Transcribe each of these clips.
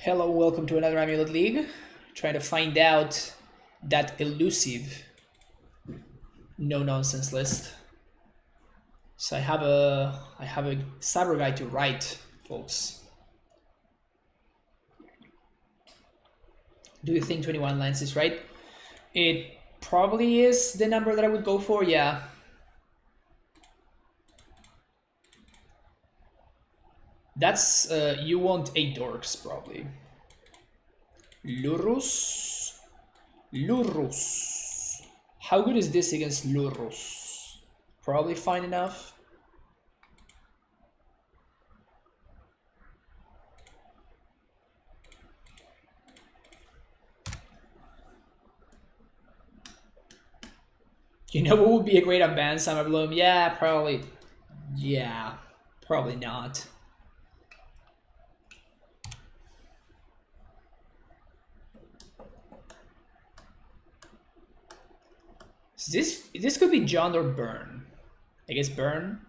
Hello, welcome to another AmuLIT League. Trying to find out that elusive no-nonsense list. So I have a cyber guide to write, folks. Do you think 21 lands is right? It probably is the number that I would go for, yeah. That's, you want 8 dorks, probably. Lurrus. How good is this against Lurrus? Probably fine enough. You know what would be a great unban Summer Bloom? Yeah, probably. Yeah, probably not. So this could be John or Burn. I guess Burn.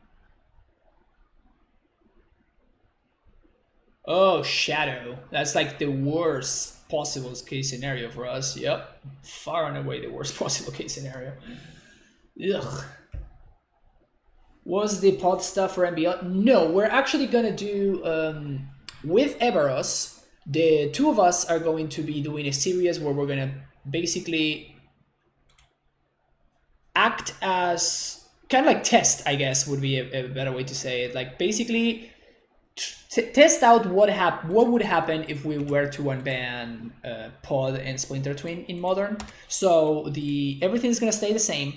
Oh, Shadow. That's like the worst possible case scenario for us. Yep, far and away the worst possible case scenario. Ugh. Was the pod stuff for MBL? No, we're actually gonna do with Eberos. The two of us are going to be doing a series where we're gonna basically act as kind of like test, I guess would be a better way to say it. Like basically test out what would happen if we were to unban Pod and Splinter Twin in Modern. So everything's gonna stay the same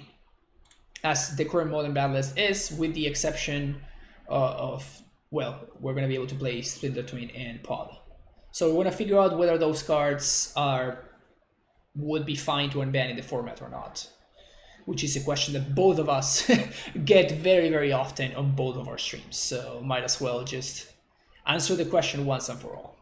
as the current Modern battle list is, with the exception of, well, we're gonna be able to play Splinter Twin and Pod. So we want to figure out whether those cards would be fine to unban in the format or not, which is a question that both of us get very, very often on both of our streams. So might as well just answer the question once and for all.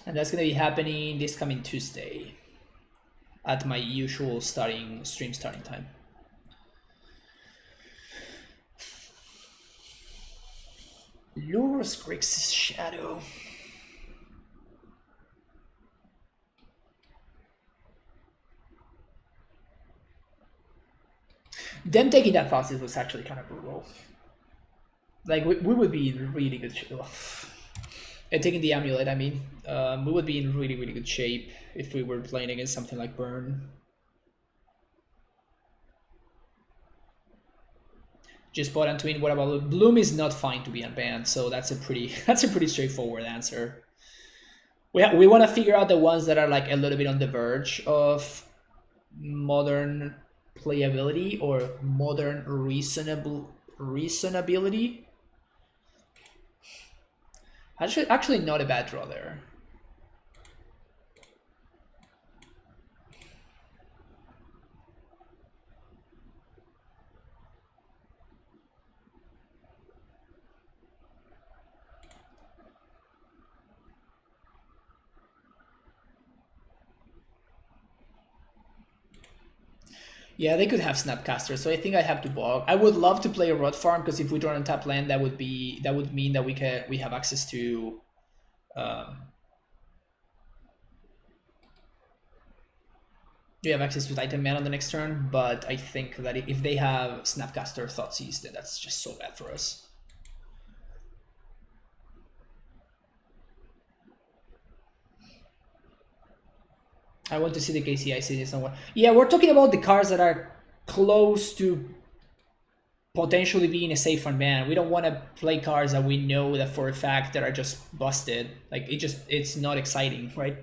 And that's going to be happening this coming Tuesday at my usual stream starting time. Lurrus Grixis Shadow. Them taking that fast was actually kind of brutal. Like, we would be in really good shape. Taking the AmuLIT, I mean. We would be in really, really good shape if we were playing against something like Burn. Just bought on Twin. What about Bloom? Is not fine to be unbanned, so that's a pretty straightforward answer. We want to figure out the ones that are like a little bit on the verge of modern playability or modern reasonability. Actually not a bad draw there. Yeah, they could have Snapcaster, so I think I have to bog. I would love to play a Rod Farm, because if we draw on tap land, that would mean that we have access to we have access to Titan Man on the next turn. But I think that if they have Snapcaster Thoughtseize, then that's just so bad for us. I want to see the KCI city somewhere. Yeah, we're talking about the cards that are close to potentially being a safe unban. We don't want to play cards that we know that for a fact that are just busted. Like, it's not exciting, right?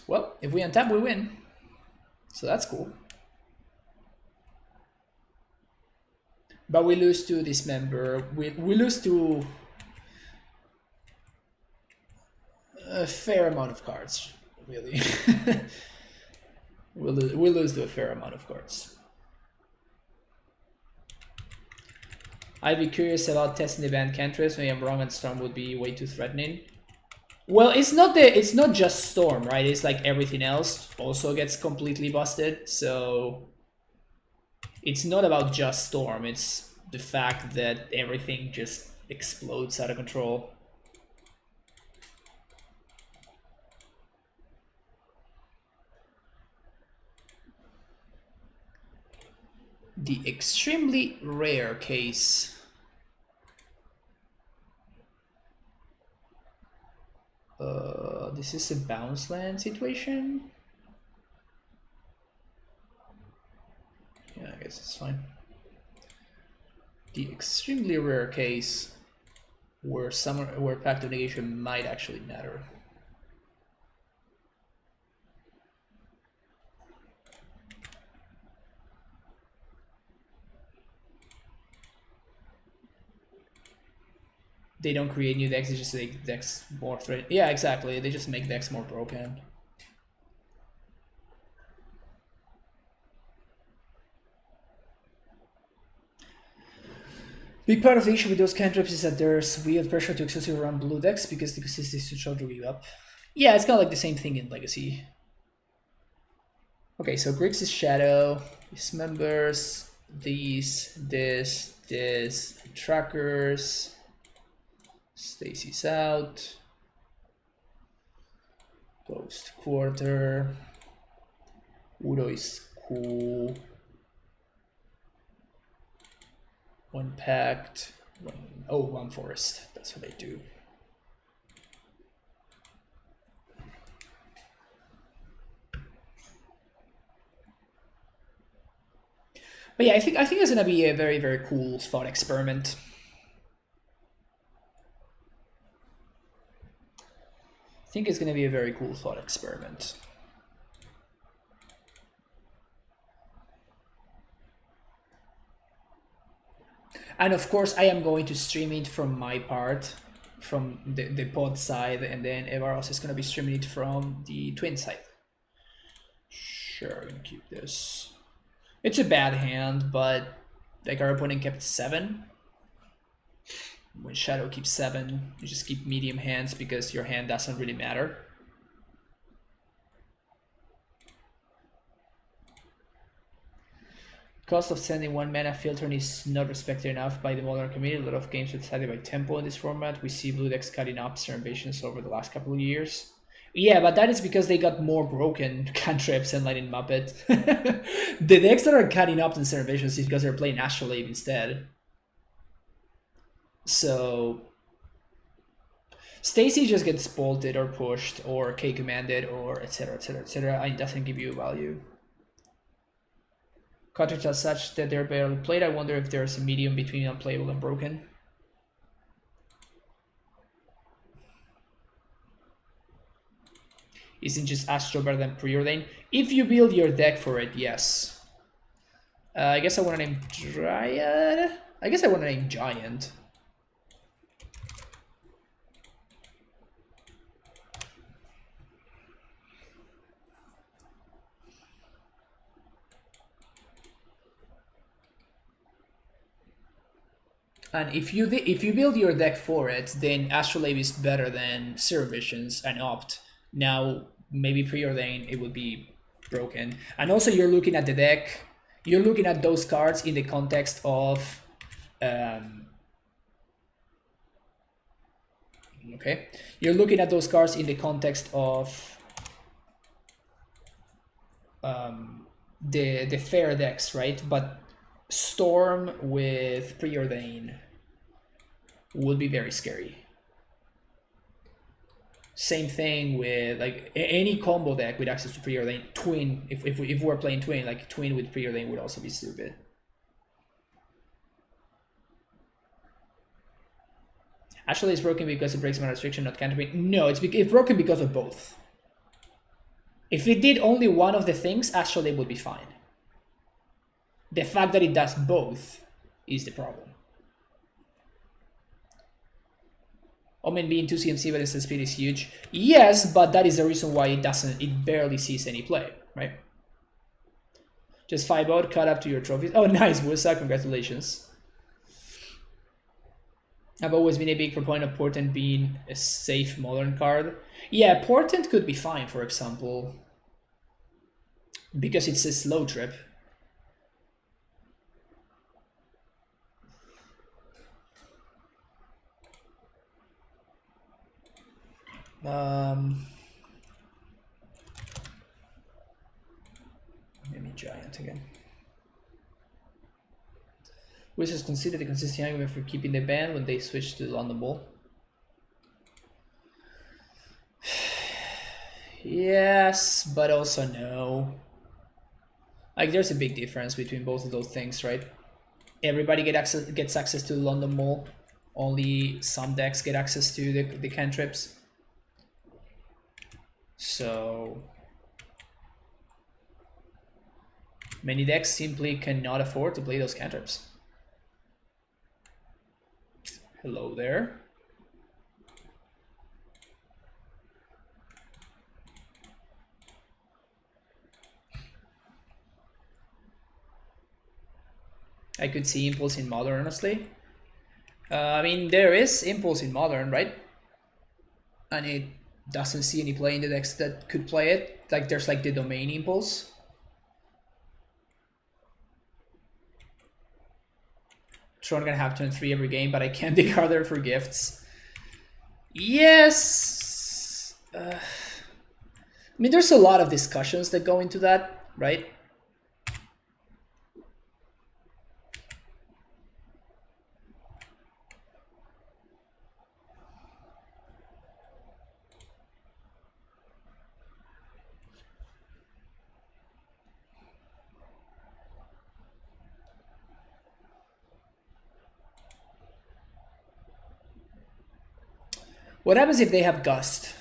Well, if we untap, we win. So that's cool. But we lose to Dismember. We lose to a fair amount of cards, really. we lose to a fair amount of cards. I'd be curious about testing the Bant cantrips. Maybe I'm wrong and Storm would be way too threatening. Well, it's not just Storm, right? It's like everything else also gets completely busted. So it's not about just Storm. It's the fact that everything just explodes out of control. The extremely rare case. This is a bounce land situation. Yeah, I guess it's fine. The extremely rare case where Pact of Negation might actually matter. They don't create new decks, they just make decks more threatening. Yeah, exactly. They just make decks more broken. Big part of the issue with those cantrips is that there's weird pressure to exclusively run blue decks because the consistency is too to give up. Yeah, it's kind of like the same thing in Legacy. Okay, so Grixis Shadow, Dismembers, this, Trackers, Stacy's out, Ghost Quarter, Udo is cool, one Pact, one Forest, that's what I do. But yeah, I think it's gonna be a very, very cool thought experiment. I think it's gonna be a very cool thought experiment. And of course, I am going to stream it from my part, from the pod side, and then Evaros is gonna be streaming it from the twin side. Sure, I'm gonna keep this. It's a bad hand, but like our opponent kept 7. When Shadow keeps 7, you just keep medium hands because your hand doesn't really matter. Cost of sending 1 mana filtering is not respected enough by the modern community. A lot of games are decided by tempo in this format. We see blue decks cutting up Invasions over the last couple of years. Yeah, but that is because they got more broken cantrips and Lightning Muppet. The decks that are cutting up in Invasions is because they're playing Astrolabe instead. So Stacy just gets bolted or pushed or K commanded or etc, and it doesn't give you value. Cartridges are such that they're barely played. I wonder if there's a medium between unplayable and broken. Isn't just Astro better than Preordain? If you build your deck for it, yes. I guess I want to name Dryad. I guess I want to name Giant. And if you build your deck for it, then Astrolabe is better than Zero Visions and Opt. Now, maybe Preordain, it would be broken. And also you're looking at the deck, you're looking at those cards in the context of okay, you're looking at those cards in the context of the fair decks, right? But Storm with Preordain would be very scary. Same thing with like any combo deck with access to Preordain. Twin, if we're playing Twin, like Twin with Preordain would also be stupid. Actually, it's broken because it breaks mana restriction, not cantripping. No, it's broken because of both. If it did only one of the things, actually it would be fine. The fact that it does both is the problem. Omen being 2 CMC but its speed is huge. Yes, but that is the reason why it barely sees any play, right? Just 5 out, cut up to your trophies. Oh, nice, Wusa, congratulations. I've always been a big proponent of Portent being a safe modern card. Yeah, Portent could be fine, for example, because it's a slow trip. Maybe Giant again. Wizards consider the consistent argument for keeping the ban when they switch to the London Ball. Yes, but also no. Like, there's a big difference between both of those things, right? Everybody gets access to the London Mall. Only some decks get access to the cantrips. So many decks simply cannot afford to play those cantrips. Hello there. I could see Impulse in Modern, honestly. I mean, there is Impulse in Modern, right? And it doesn't see any play in the decks that could play it. Like, there's like the Domain Impulse. Tron gonna have turn 3 every game, but I can't dig harder for gifts. Yes! I mean, there's a lot of discussions that go into that, right? What happens if they have Gust?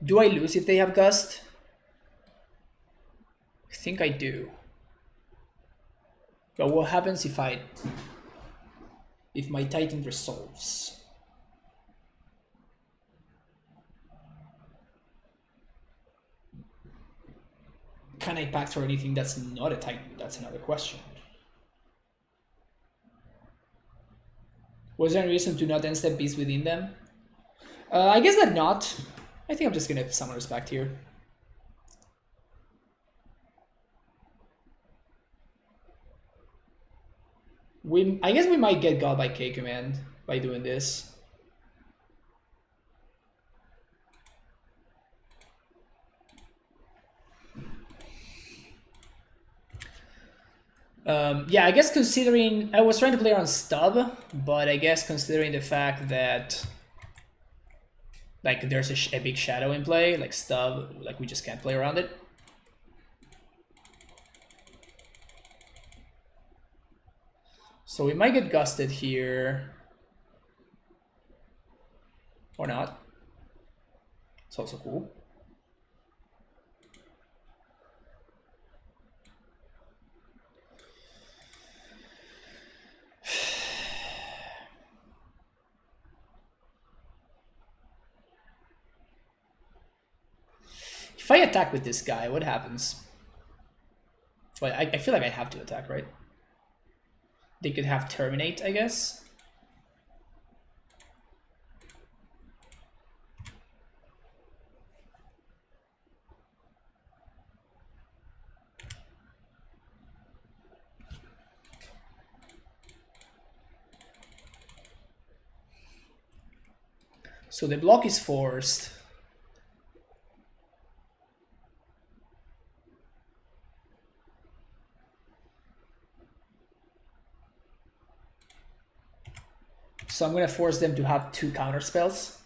Do I lose if they have Gust? I think I do. But what happens if my Titan resolves? Can I backthrow anything that's not a Titan? That's another question. Was there any reason to not end step beast within them? I guess that not. I think I'm just gonna summon Respect here. I guess we might get God by K command by doing this. Yeah, I guess considering I was trying to play around Stub, but I guess considering the fact that like there's a big shadow in play, like Stub, like we just can't play around it. So we might get gusted here. Or not. It's also cool. If I attack with this guy, what happens? Well, I feel like I have to attack, right? They could have Terminate, I guess. So the block is forced. So I'm gonna force them to have 2 counter spells.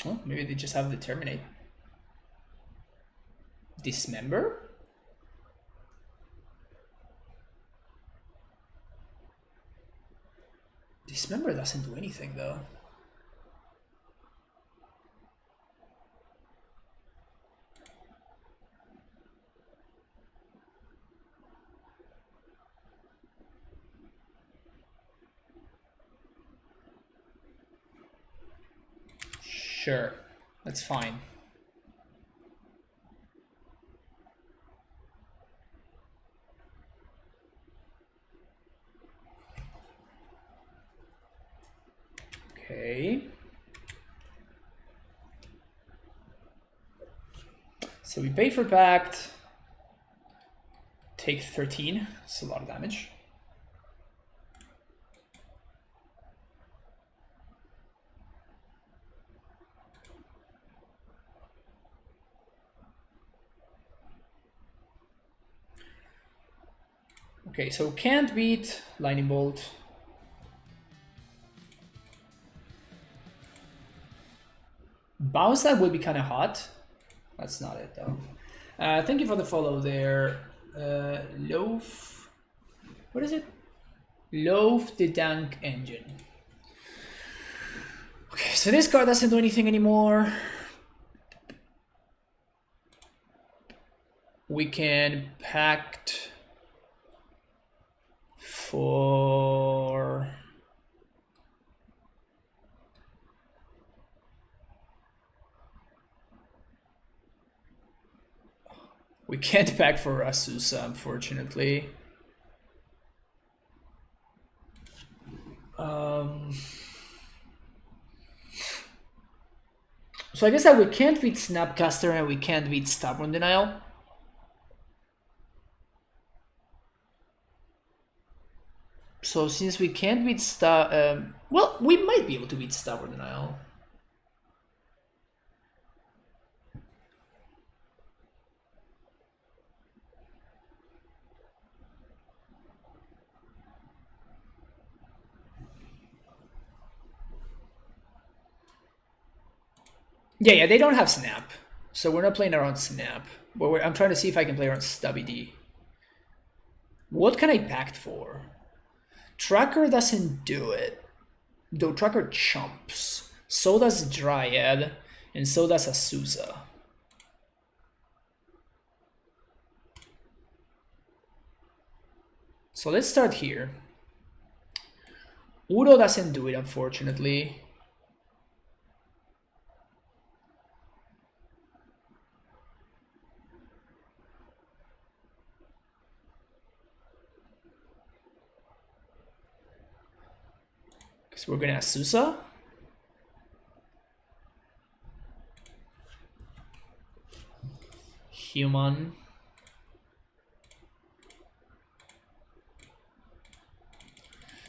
Oh, maybe maybe they just have the terminate. Dismember? Dismember doesn't do anything though. Sure, that's fine. Okay. So we pay for Pact, take 13, it's a lot of damage. Okay, so can't beat Lightning Bolt. Bounce that would be kind of hot. That's not it though. Thank you for the follow there. Loaf. What is it? Loaf the Dank Engine. Okay, so this card doesn't do anything anymore. We can pact for... We can't pack for Asusa, unfortunately. So I guess that we can't beat Snapcaster and we can't beat Stubborn Denial. So since we can't beat well, we might be able to beat Stubborn Denial. Yeah, they don't have Snap. So we're not playing around Snap. But I'm trying to see if I can play around Stubby D. What can I pact for? Tracker doesn't do it. Though Tracker chumps. So does Dryad. And so does Asusa. So let's start here. Udo doesn't do it, unfortunately. So we're gonna Asusa. Human.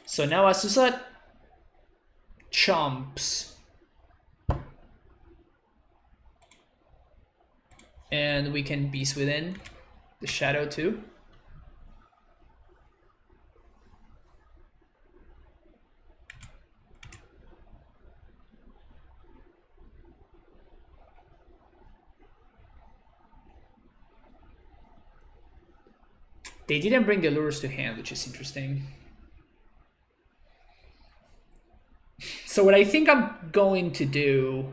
So now Asusa chumps. And we can Beast Within the Shadow too. They didn't bring the Lurrus to hand, which is interesting. So what I think I'm going to do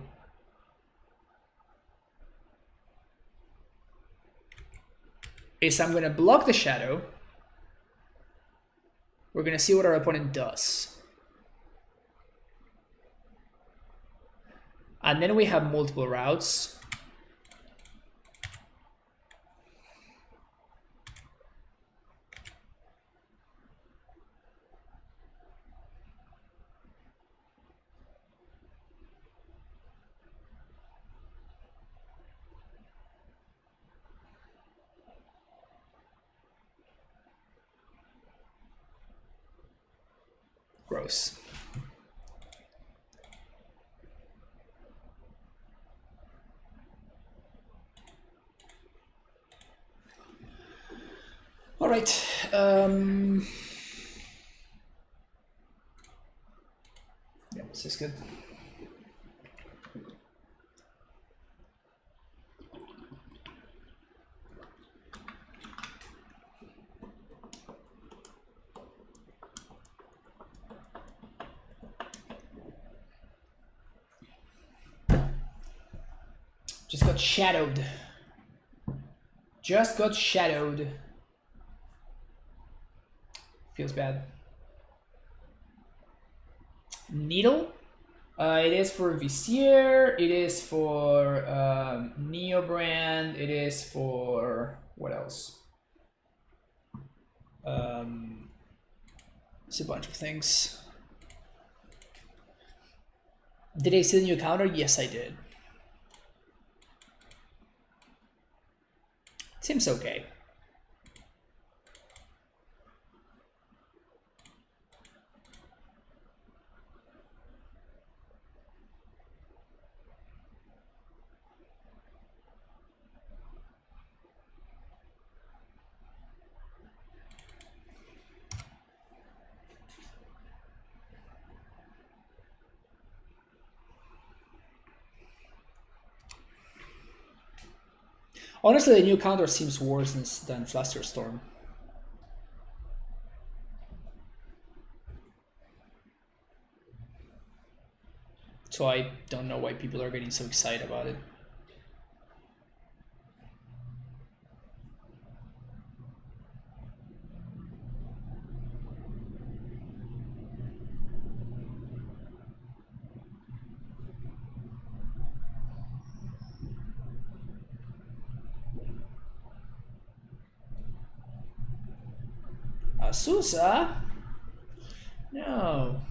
is I'm going to block the Shadow. We're going to see what our opponent does. And then we have multiple routes. Gross. All right. Yeah, this is good. Just got shadowed. Just got shadowed. Feels bad. Needle. It is for Vizier. It is for Neobrand. It is for what else? It's a bunch of things. Did I see the new counter? Yes, I did. Seems okay. Honestly, the new counter seems worse than Flusterstorm. So I don't know why people are getting so excited about it. Asusa? No.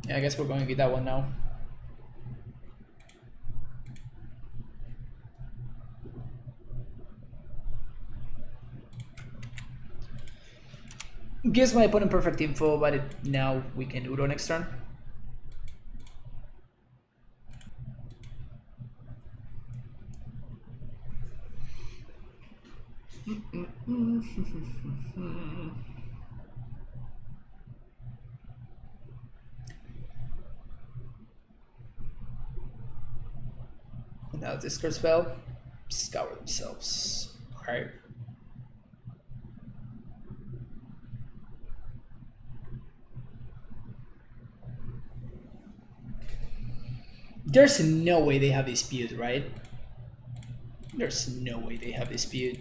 Yeah, I guess we're going to get that one now. Gives my opponent perfect info, but now we can Udo next turn. Now discard spell, scour themselves. Okay. There's no way they have dispute, right? There's no way they have dispute.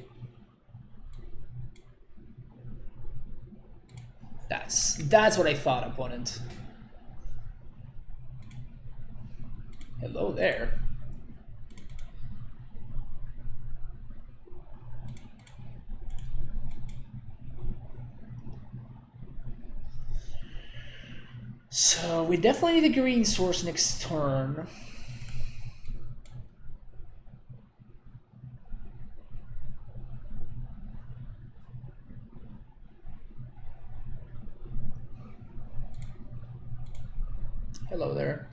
That's what I thought, opponent. Hello there. So we definitely need a green source next turn. Hello there.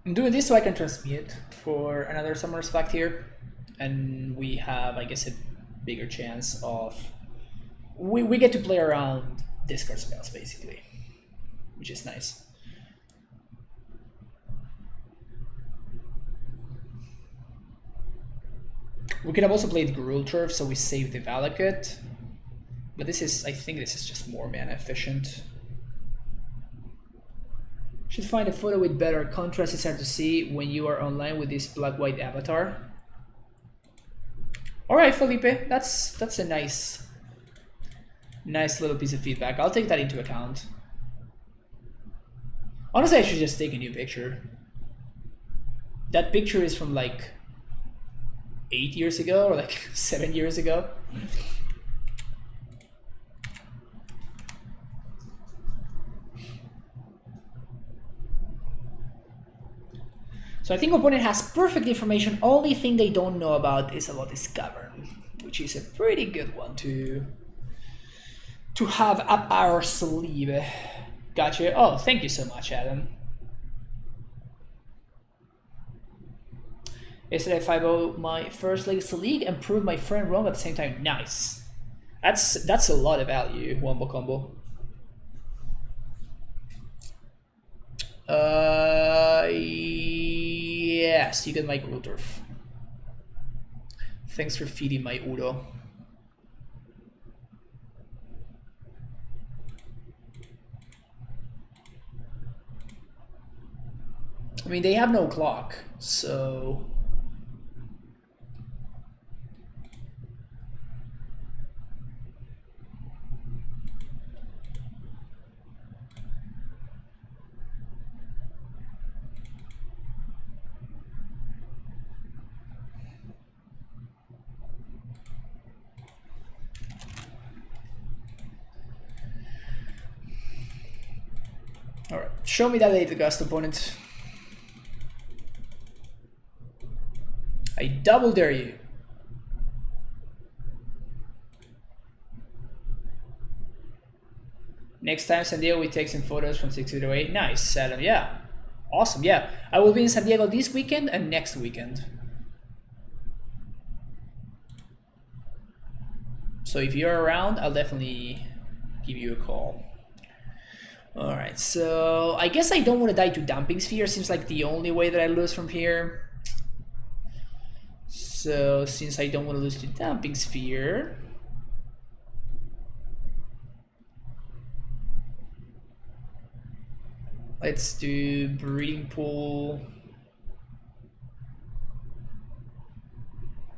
I'm doing this so I can transmute for another Summoner's Pact here, and we have, I guess, a bigger chance of... We get to play around discard spells, basically, which is nice. We could have also played Gruul Turf, so we saved the Valakut, but this is, I think this is just more mana efficient. Should find a photo with better contrast. It's hard to see when you are online with this black-white avatar. All right, Felipe, that's a nice little piece of feedback. I'll take that into account. Honestly, I should just take a new picture. That picture is from like 8 years ago or like 7 years ago. So I think opponent has perfect information. Only thing they don't know about is about this Cavern, which is a pretty good one to have up our sleeve. Gotcha. Oh, thank you so much, Adam. Yesterday I 5-0 my first Legacy League and proved my friend wrong at the same time. Nice. That's a lot of value, Wombo Combo. Yes, you get my Gulturf. Thanks for feeding my Udo. I mean, they have no clock, so... Alright, show me that they gust opponent. I double dare you. Next time San Diego, we take some photos from 6 feet away. Nice, Adam. Yeah. Awesome. Yeah. I will be in San Diego this weekend and next weekend. So if you're around, I'll definitely give you a call. Alright, so I guess I don't want to die to Damping Sphere. Seems like the only way that I lose from here. So since I don't want to lose to Damping Sphere, let's do Breeding Pool,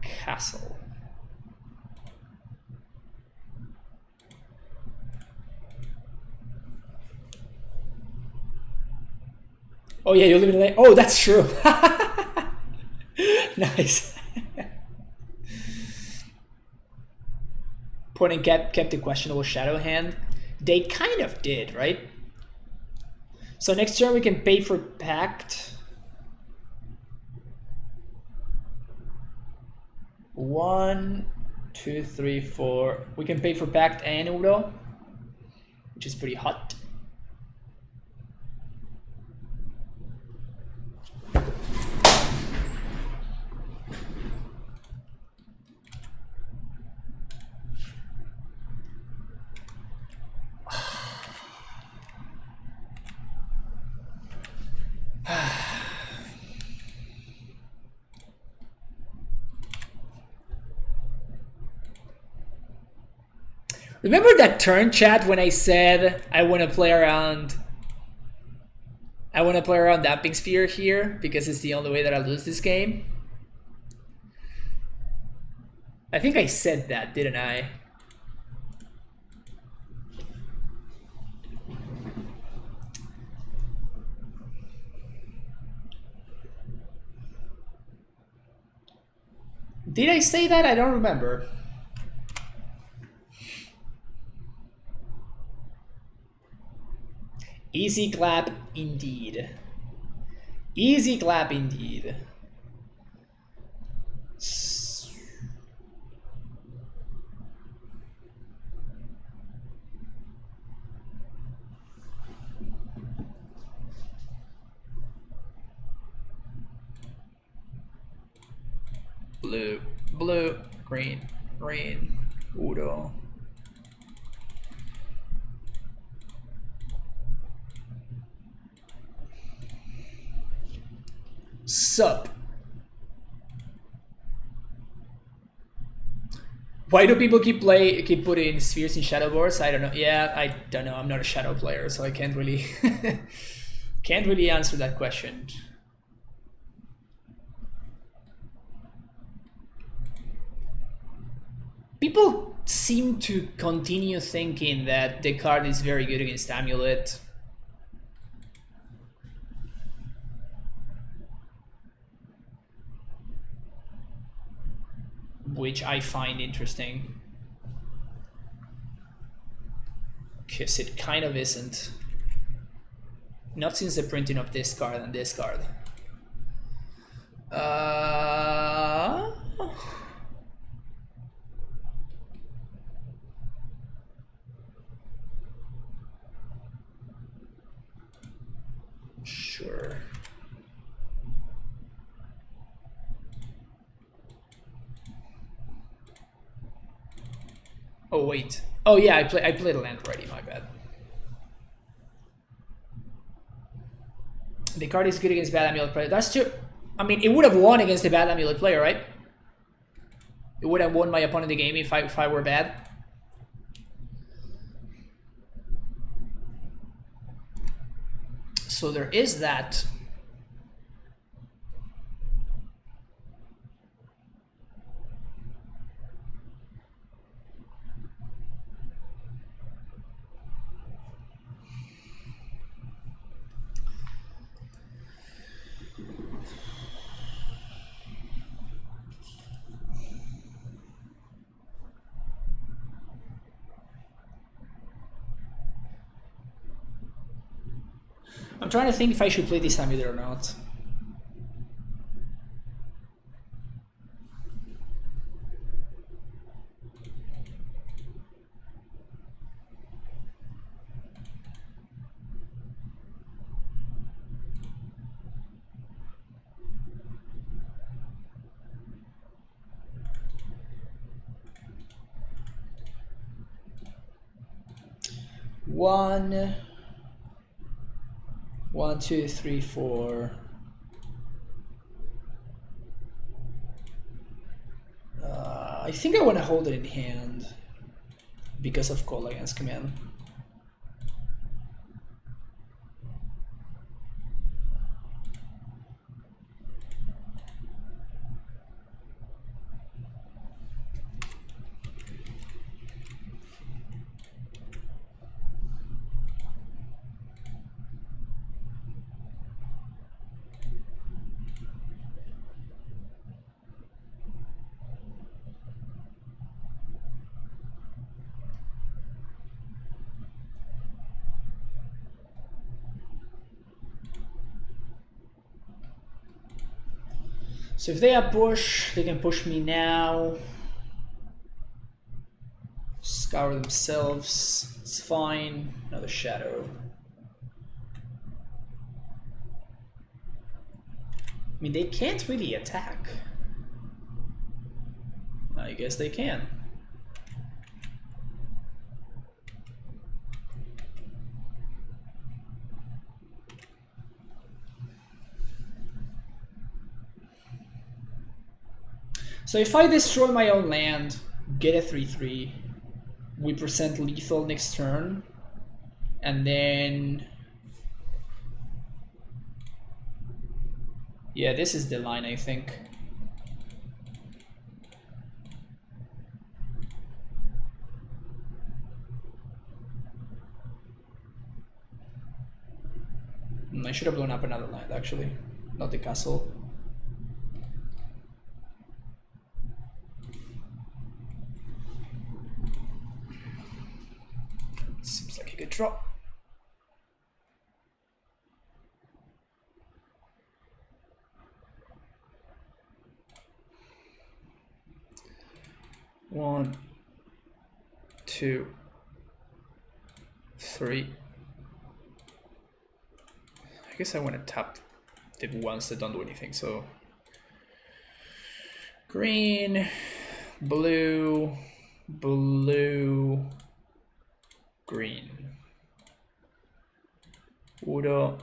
Castle. Oh yeah, you live in LA. Oh, that's true. Nice. Opponent kept a questionable shadow hand. They kind of did, right? So next turn we can pay for Pact. 1, 2, 3, 4. We can pay for Pact and Udo, which is pretty hot. Remember that turn, chat, when I said I want to play around Damping Sphere here because it's the only way that I lose this game? I think I said that, didn't I? Did I say that? I don't remember. Easy clap indeed. Easy clap indeed. Blue, blue, green, green, Udo. Sup? Why do people keep putting spheres in shadow boards? I don't know. Yeah, I don't know. I'm not a shadow player, so I can't really can't really answer that question. People seem to continue thinking that the card is very good against AmuLIT. Which I find interesting. Because it kind of isn't. Not since the printing of this card and this card. Sure. Oh wait. Oh yeah, I played a land already, my bad. The card is good against bad AmuLIT player. That's true. I mean, it would have won against the bad AmuLIT player, right? It would have won my opponent the game if I were bad. So there is that. I'm trying to think if I should play this AmuLIT or not. One, 2, 3, 4. I think I want to hold it in hand because of call against command. So if they have push, they can push me now. Scour themselves. It's fine. Another shadow. I mean, they can't really attack. I guess they can. So if I destroy my own land, get a 3/3, we present lethal next turn, and then... Yeah, this is the line, I think. I should have blown up another land, actually, not the castle. Seems like a good draw. One, 2, 3. I guess I want to tap the ones that don't do anything. So green, blue, blue, green. Udo.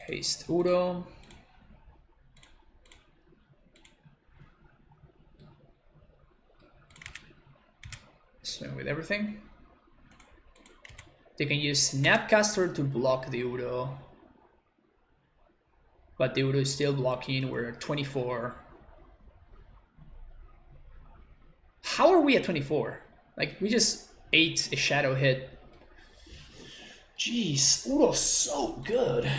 Haste Udo. Swing with everything. They can use Snapcaster to block the Udo. But the Udo is still blocking. We're at 24. How are we at 24? Like, we just ate a shadow hit. Jeez, Udo's so good.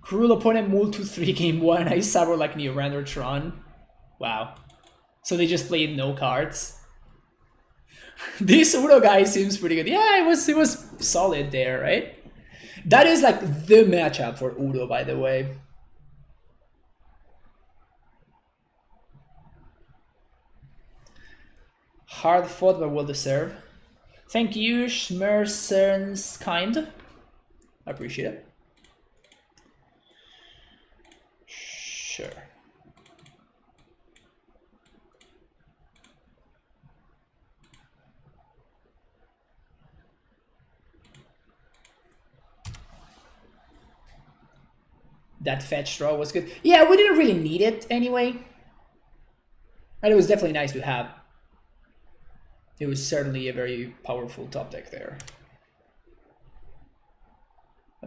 Cruel opponent moved to 3 game 1. I sabber like Neorand Tron. Wow. So they just played no cards. This Udo guy seems pretty good. Yeah, it was solid there, right? That is like the matchup for Udo, by the way. Hard fought but well deserved. Thank you, Schmersen's kind. I appreciate it. Sure. That fetch draw was good. Yeah, we didn't really need it anyway. And it was definitely nice to have. It was certainly a very powerful top deck there.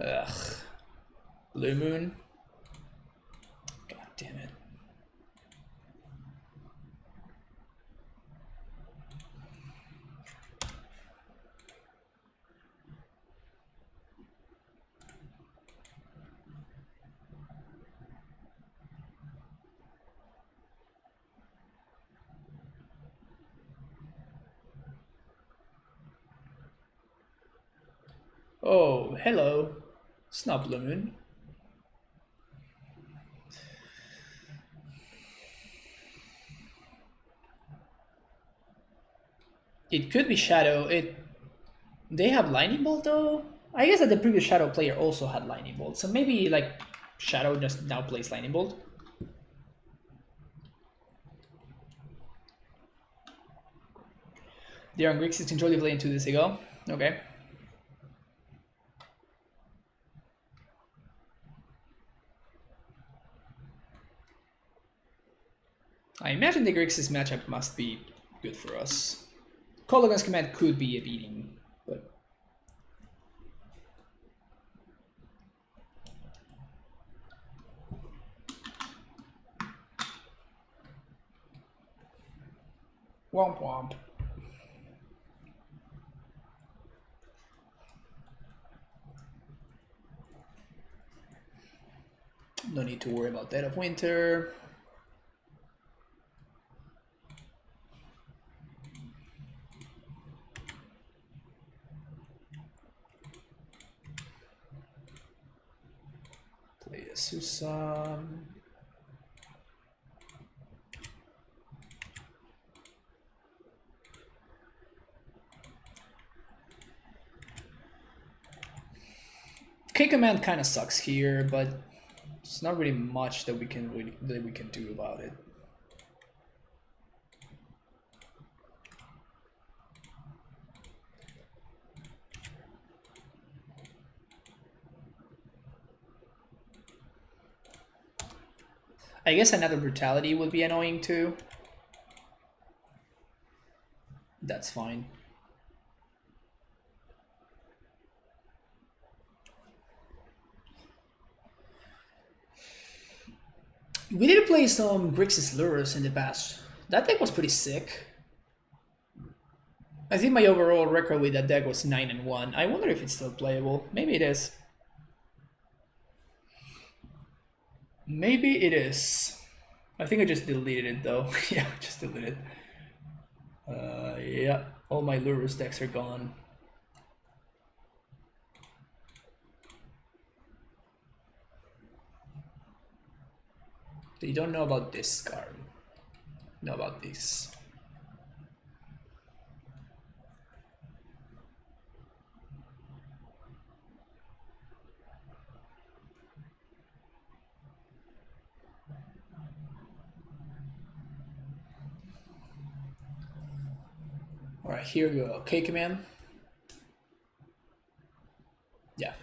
Ugh. Blue Moon. God damn it. Oh, hello. It's not Blue Moon. It could be Shadow. They have Lightning Bolt though? I guess that the previous Shadow player also had Lightning Bolt, so maybe like Shadow just now plays Lightning Bolt. They are on Grixis control they played 2 days ago. Okay. I imagine the Grixis matchup must be good for us. Kolaghan's command could be a beating, but womp womp. No need to worry about Dead of Winter. Play a Susan. K command kind of sucks here, but it's not really much that we can do about it. I guess another brutality would be annoying too. That's fine. We did play some Grixis Lurrus in the past. That deck was pretty sick. I think my overall record with that deck was 9-1. I wonder if it's still playable. Maybe it is. Maybe it is. I think I just deleted it though. Yeah, just deleted it. Yeah, all my Lurrus decks are gone. You don't know about this card. Know about this. All right, here we go. K command. Yeah.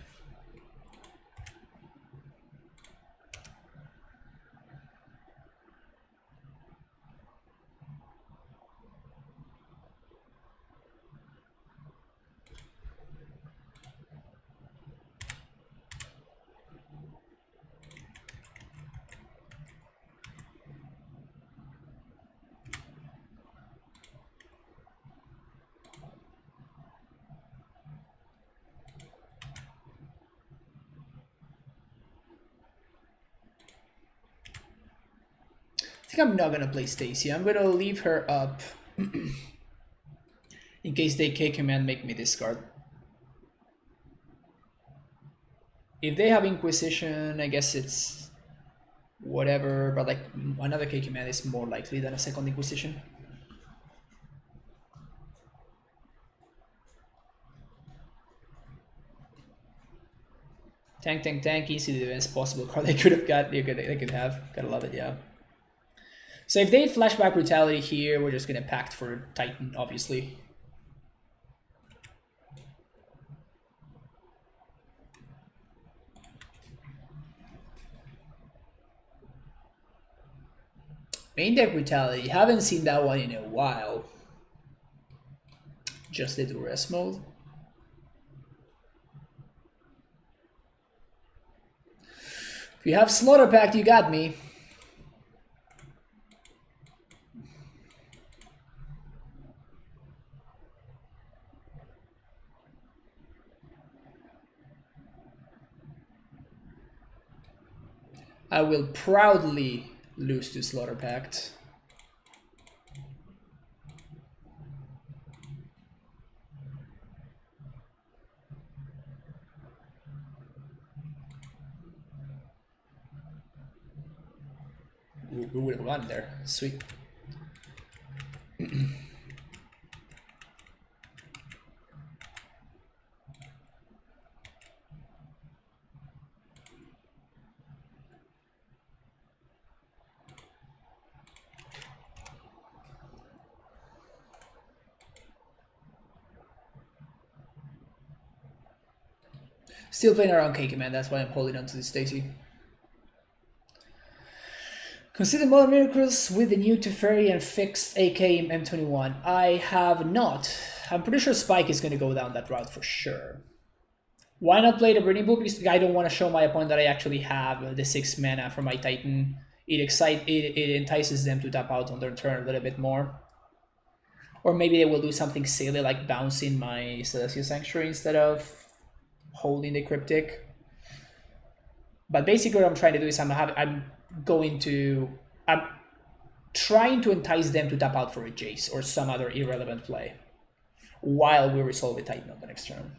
I think I'm not gonna play Stacy. I'm gonna leave her up in case they K command make me discard. If they have Inquisition, I guess it's whatever, but like another K command is more likely than a second Inquisition. Tank, tank, tank, easily the best possible card they could have got. They could have. Gotta love it, yeah. So if they flashback Brutality here, we're just gonna pact for Titan, obviously. Main deck Brutality, haven't seen that one in a while. Just did rest mode. If you have Slaughter Pact, you got me. I will proudly lose to Slaughter Pact. We would have won there. Sweet. Still playing around K command, that's why I'm holding on to this Stacy. Consider Modern Miracles with the new Teferi and fixed AK in M21. I have not. I'm pretty sure Spike is going to go down that route for sure. Why not play the Burning Bull? Because I don't want to show my opponent that I actually have the 6 mana for my Titan. It entices them to tap out on their turn a little bit more. Or maybe they will do something silly like bouncing my Celestial Sanctuary instead of holding the Cryptic. But basically what I'm trying to do is I'm trying to entice them to tap out for a Jace or some other irrelevant play while we resolve the Titan on the next turn.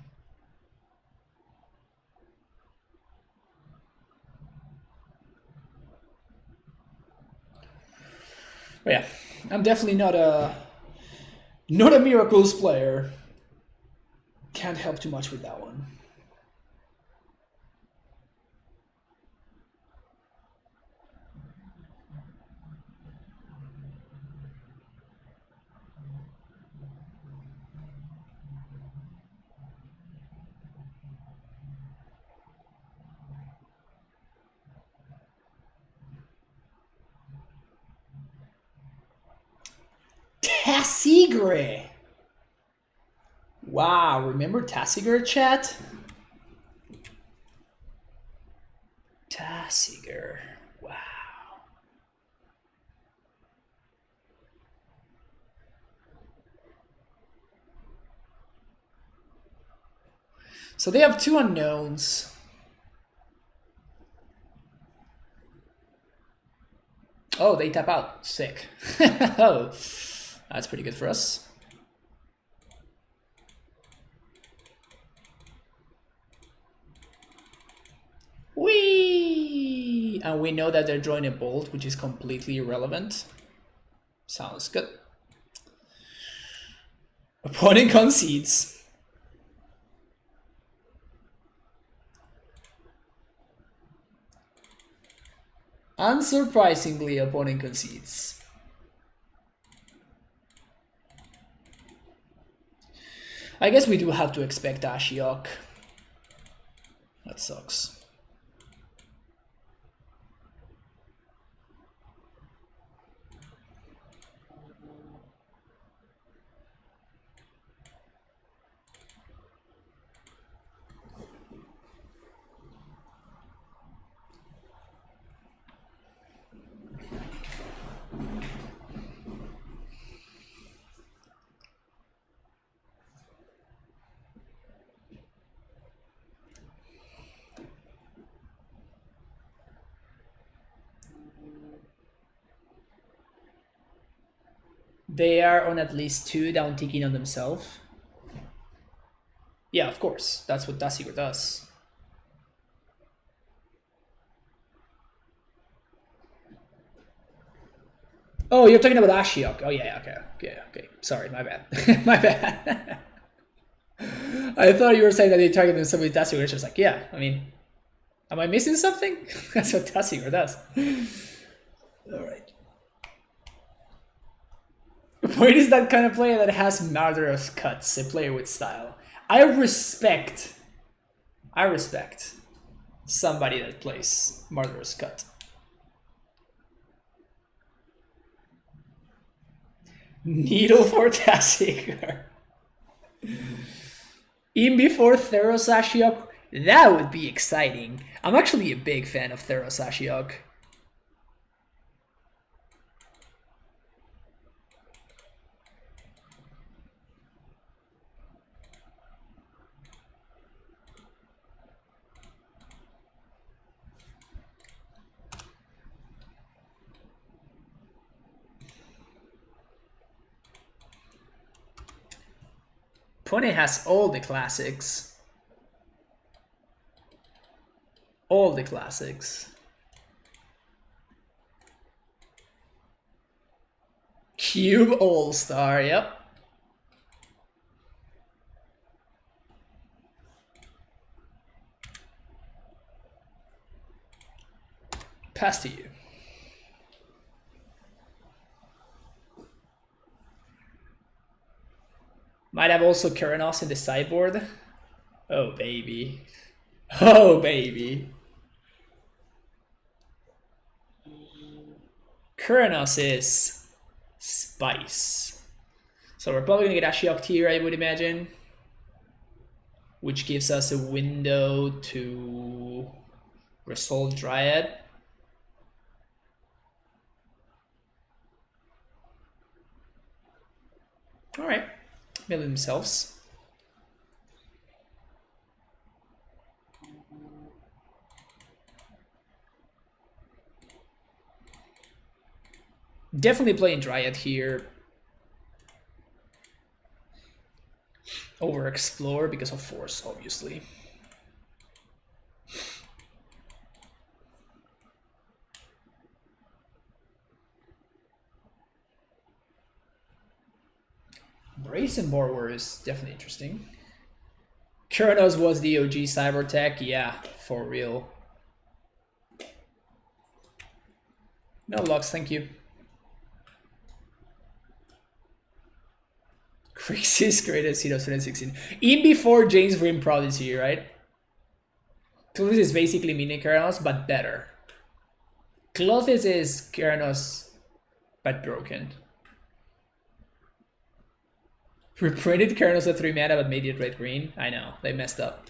But yeah, I'm definitely not a Miracles player. Can't help too much with that one. Tassigre! Wow, remember Tassigre, chat? Tassigre, wow. So they have 2 unknowns. Oh, they tap out. Sick. Oh, that's pretty good for us. Whee! And we know that they're drawing a bolt, which is completely irrelevant. Sounds good. Opponent concedes. Unsurprisingly, opponent concedes. I guess we do have to expect Ashiok. That sucks. They are on at least 2 down ticking on themselves. Yeah, of course. That's what Tassigre does. Oh, you're talking about Ashiok. Oh yeah, okay. Sorry, my bad. My bad. I thought you were saying that you're targeting somebody with Tassiger. It's just like, yeah, I mean, am I missing something? That's what Tassiger does. Alright. The point is that kind of player that has murderous cuts, a player with style. I respect somebody that plays murderous cut. Needle for Tassiger. In before Theros Ashiok, that would be exciting. I'm actually a big fan of Theros Ashiok. Pone has all the classics. All the classics. Cube All-Star, yep. Pass to you. Might have also Keranos in the sideboard. Oh, baby. Oh, baby. Keranos is spice. So we're probably gonna get Ashiok here, I would imagine. Which gives us a window to resolve Dryad. Alright. Mill themselves. Definitely playing Dryad here over Explore because of Force, obviously. Brazen Borrower is definitely interesting. Keranos was the OG cyber tech, yeah, for real. No locks, thank you. Grixis greatest hit of 2016. Even before James Rim Prodigy, right? Clothis is basically mini Keranos, but better. Clothis is Keranos, but broken. Reprinted Keranos at 3 mana, but made it red-green. I know, they messed up.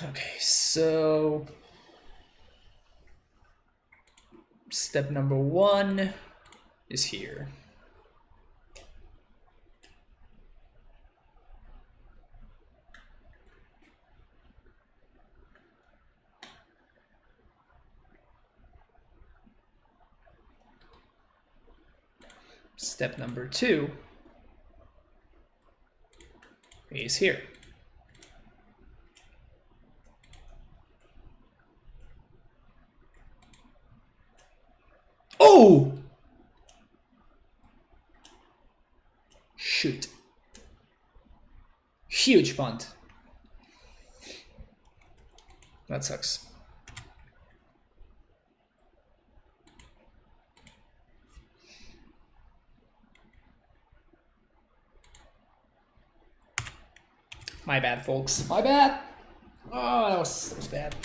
Okay, so... step number 1 is here. Step number 2 is here. Oh! Shoot. Huge punt. That sucks. My bad, folks. My bad. Oh, that was bad.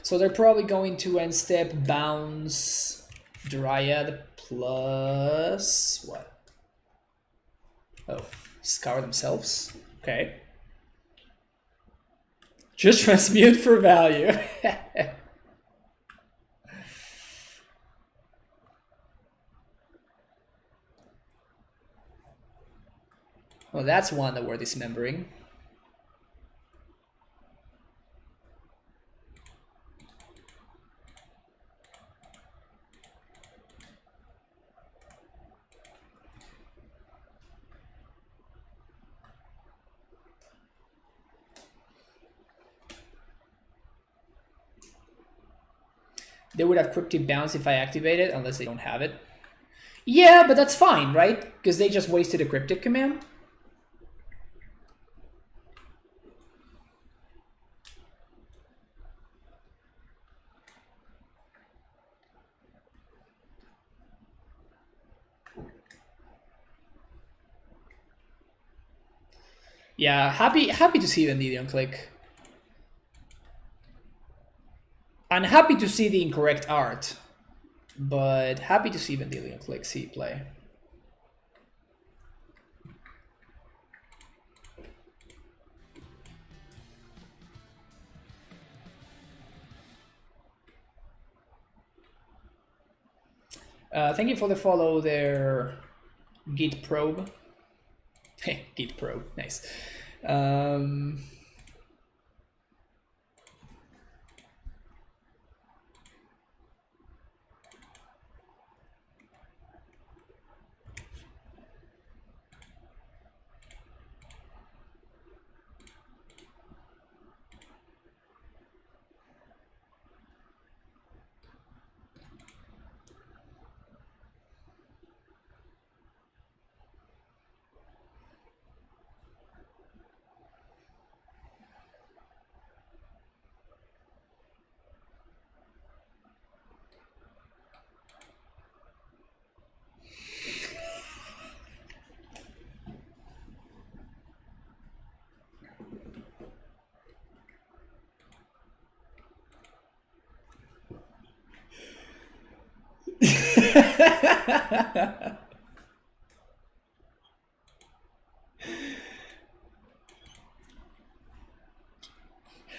So they're probably going to end step bounce Dryad plus what? Oh, scour themselves. Okay. Just transmute for value. Well, that's one that we're dismembering. They would have cryptic bounce if I activate it, unless they don't have it. Yeah, but that's fine, right? Because they just wasted a cryptic command. Yeah, happy to see Vendilion click. And happy to see the incorrect art. But happy to see Vendilion click C play. Thank you for the follow there, Git Probe. Hey, Git Probe, nice.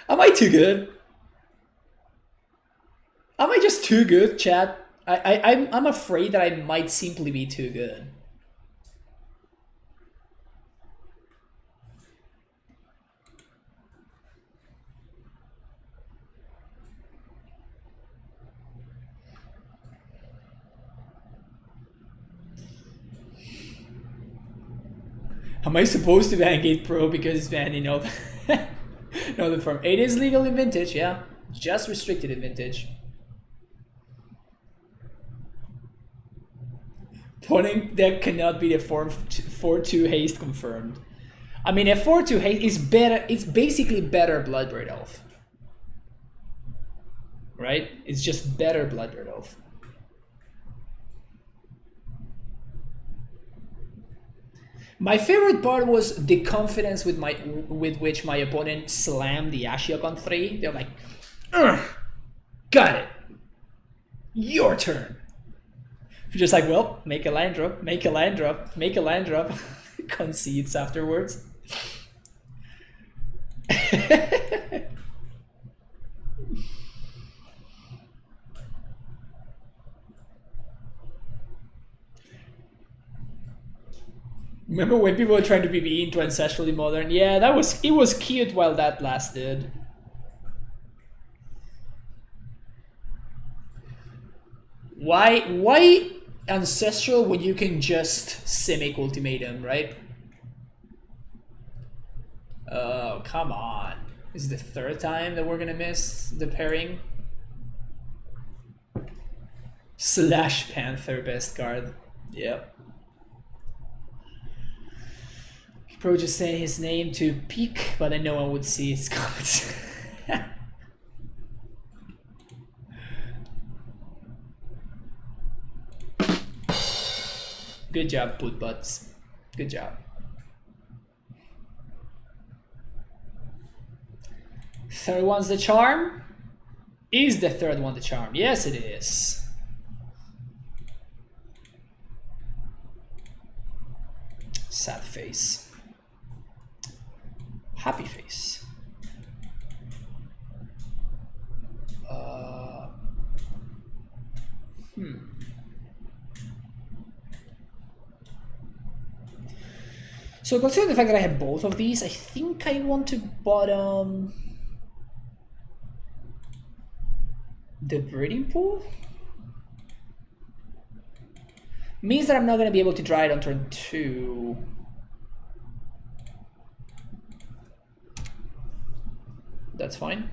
Am I too good? Am I just too good, chat? I'm afraid that I might simply be too good. Am I supposed to ban Gate Pro because it's banning no the form? It is legal in Vintage, yeah. Just restricted in Vintage. Pawning deck cannot be the form 4-2 haste confirmed. I mean, a 4-2 haste is better. It's basically better Bloodbraid Elf, right? It's just better Bloodbraid Elf. My favorite part was the confidence with which my opponent slammed the Ashiok on 3. They're like, got it. Your turn. You're just like, well, make a land drop, make a land drop, make a land drop. Concedes afterwards. Remember when people were trying to PvE into Ancestrally Modern? Yeah, it was cute while that lasted. Why Ancestral when you can just Simic Ultimatum, right? Oh, come on. This is the third time that we're gonna miss the pairing. Slash Panther best card. Yep. Pro just saying his name to peek, but then no one would see his comments. Good job, Put Butts. Good job. Third one's the charm? Is the third one the charm? Yes, it is. Sad face. Happy face. So considering the fact that I have both of these, I think I want to bottom the breeding pool. Means that I'm not going to be able to draw it on turn 2. That's fine.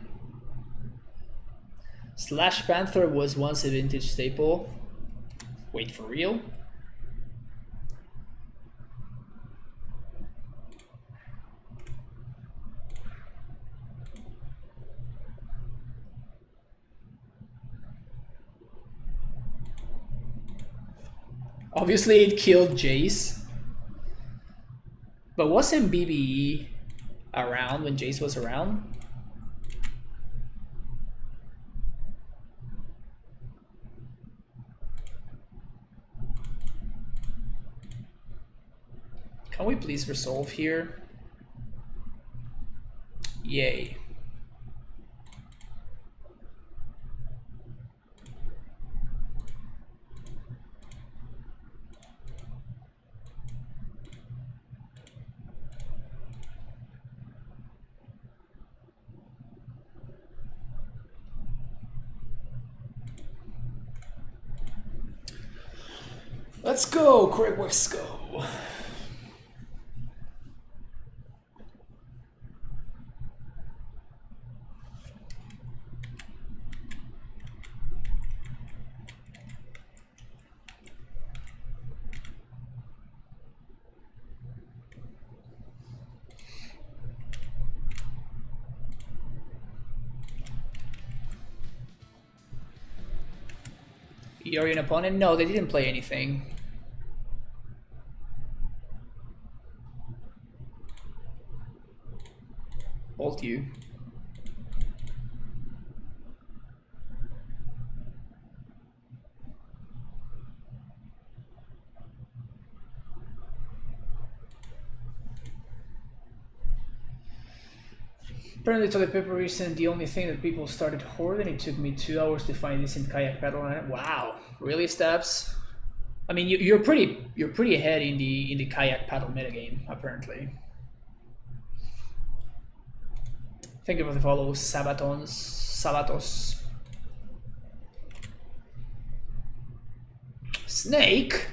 Slash Panther was once a vintage staple. Wait, for real? Obviously it killed Jace. But wasn't BBE around when Jace was around? Can we please resolve here? Yay. Let's go, Craig, let's go. You're an opponent? No, they didn't play anything. Bolt you. Apparently toilet paper isn't the only thing that people started hoarding. It took me 2 hours to find this in kayak paddle. Wow, really, Stabs? I mean, you're pretty ahead in the kayak paddle metagame, apparently. Thank you for the follow, Sabatos. Snake?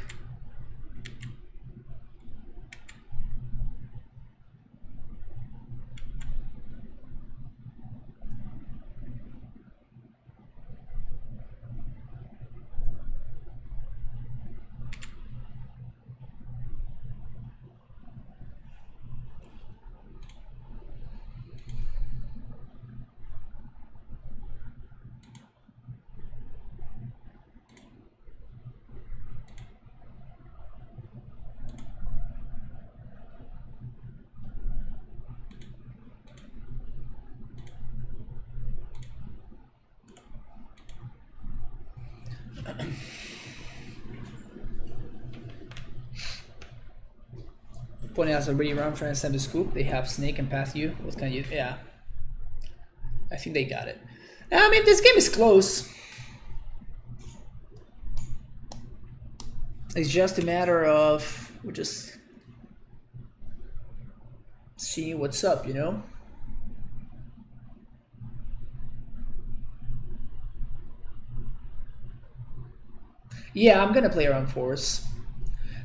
Pointing out already around for the scoop. They have Snake and Path you. What can you? Yeah, I think they got it. I mean, this game is close. It's just a matter of we're just seeing what's up, you know. Yeah, I'm gonna play around Force.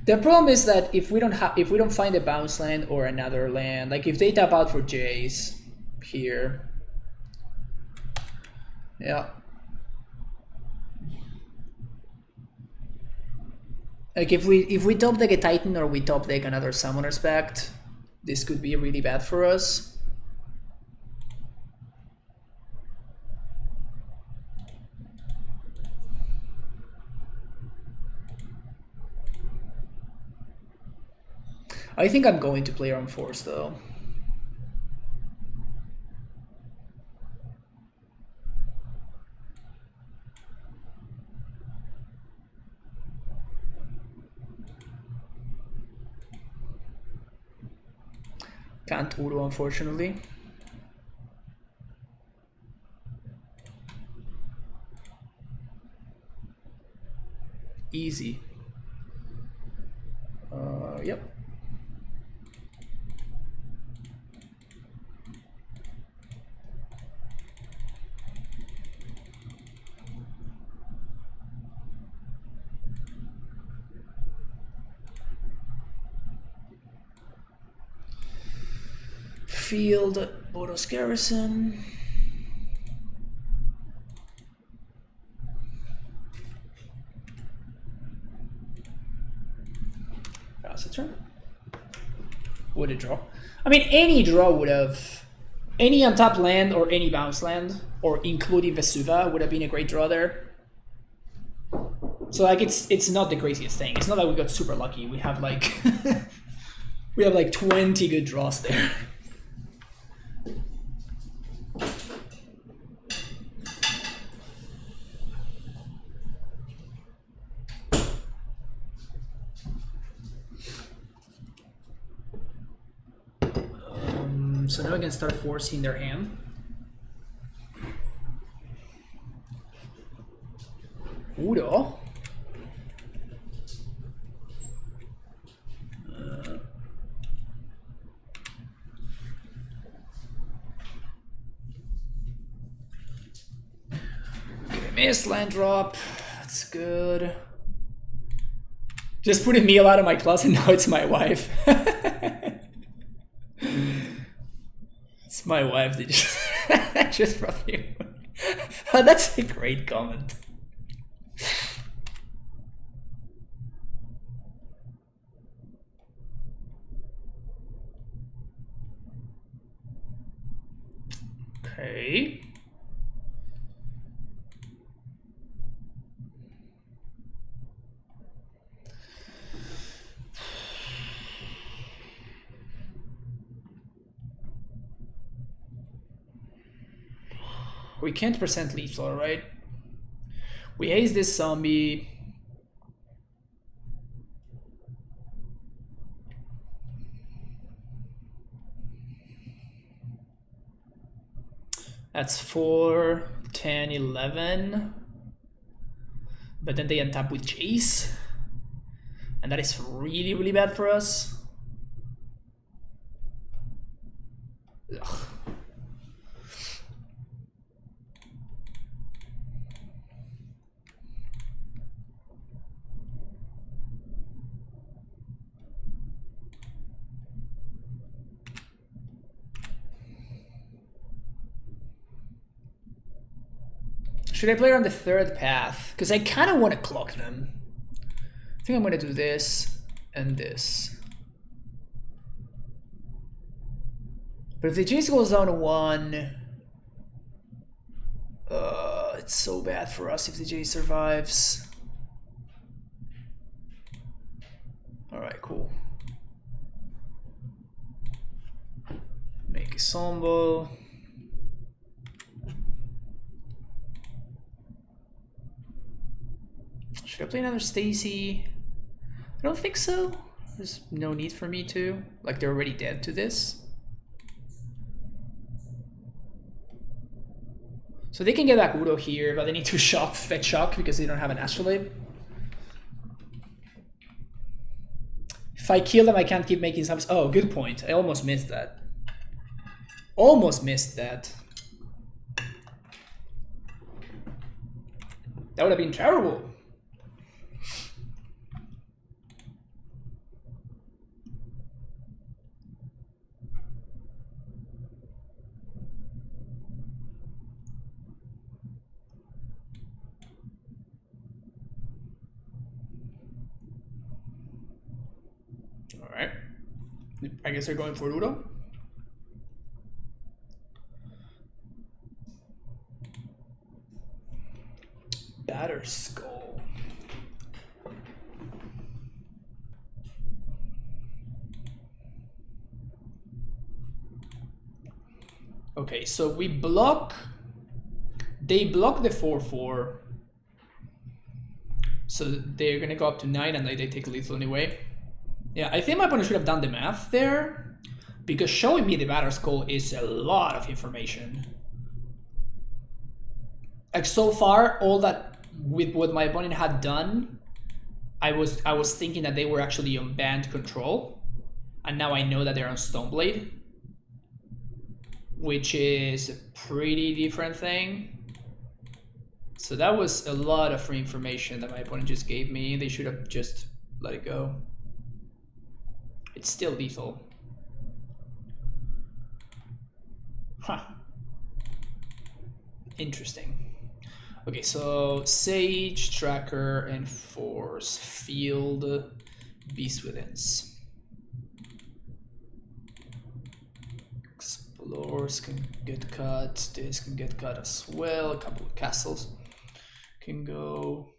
The problem is that if we don't find a bounce land or another land, like if they tap out for Jace here, yeah. Like if we top deck a Titan or we top deck another Summoner's Pact, this could be really bad for us. I think I'm going to play on Force though. Can't Uru, unfortunately. Easy. Yep. Field Boros Garrison. what a draw. I mean, any draw would have, any untapped land or any bounce land, or including Vesuva, would have been a great draw there. So like it's not the craziest thing. It's not like we got super lucky. We have like we have like 20 good draws there. So now I can start forcing their hand. Udo. Okay, miss land drop. That's good. Just put a meal out of my class and now it's my wife. It's my wife that just brought me. Oh, that's a great comment. Okay. We can't percent lethal, right? We haze this zombie. That's 4, 10, 11. But then they untap with Jace. And that is really, really bad for us. Ugh. Should I play on the third path? Because I kind of want to clock them. I think I'm going to do this and this. But if the Jace goes down to 1, it's so bad for us if the Jace survives. Alright, cool. Make a Sombo. Should I play another Stacy? I don't think so. There's no need for me to. Like, they're already dead to this. So they can get back Udo here, but they need to fetch shock because they don't have an Astrolabe. If I kill them, I can't keep making subs. Oh, good point. I almost missed that. Almost missed that. That would have been terrible. Alright. I guess they're going for Udo. Batter Skull. Okay, so we block. They block the 4/4. So they're gonna go up to 9 and they take lethal anyway. Yeah, I think my opponent should have done the math there, because showing me the Batter Skull is a lot of information. Like, so far, all that with what my opponent had done, I was thinking that they were actually on Bant control, and now I know that they're on Stoneblade, which is a pretty different thing. So that was a lot of free information that my opponent just gave me. They should have just let it go. It's still lethal. Huh. Interesting. Okay, so Sage, Tracker, and Force Field, Beast Withins. Lords can get cut. This can get cut as well. A couple of castles can go.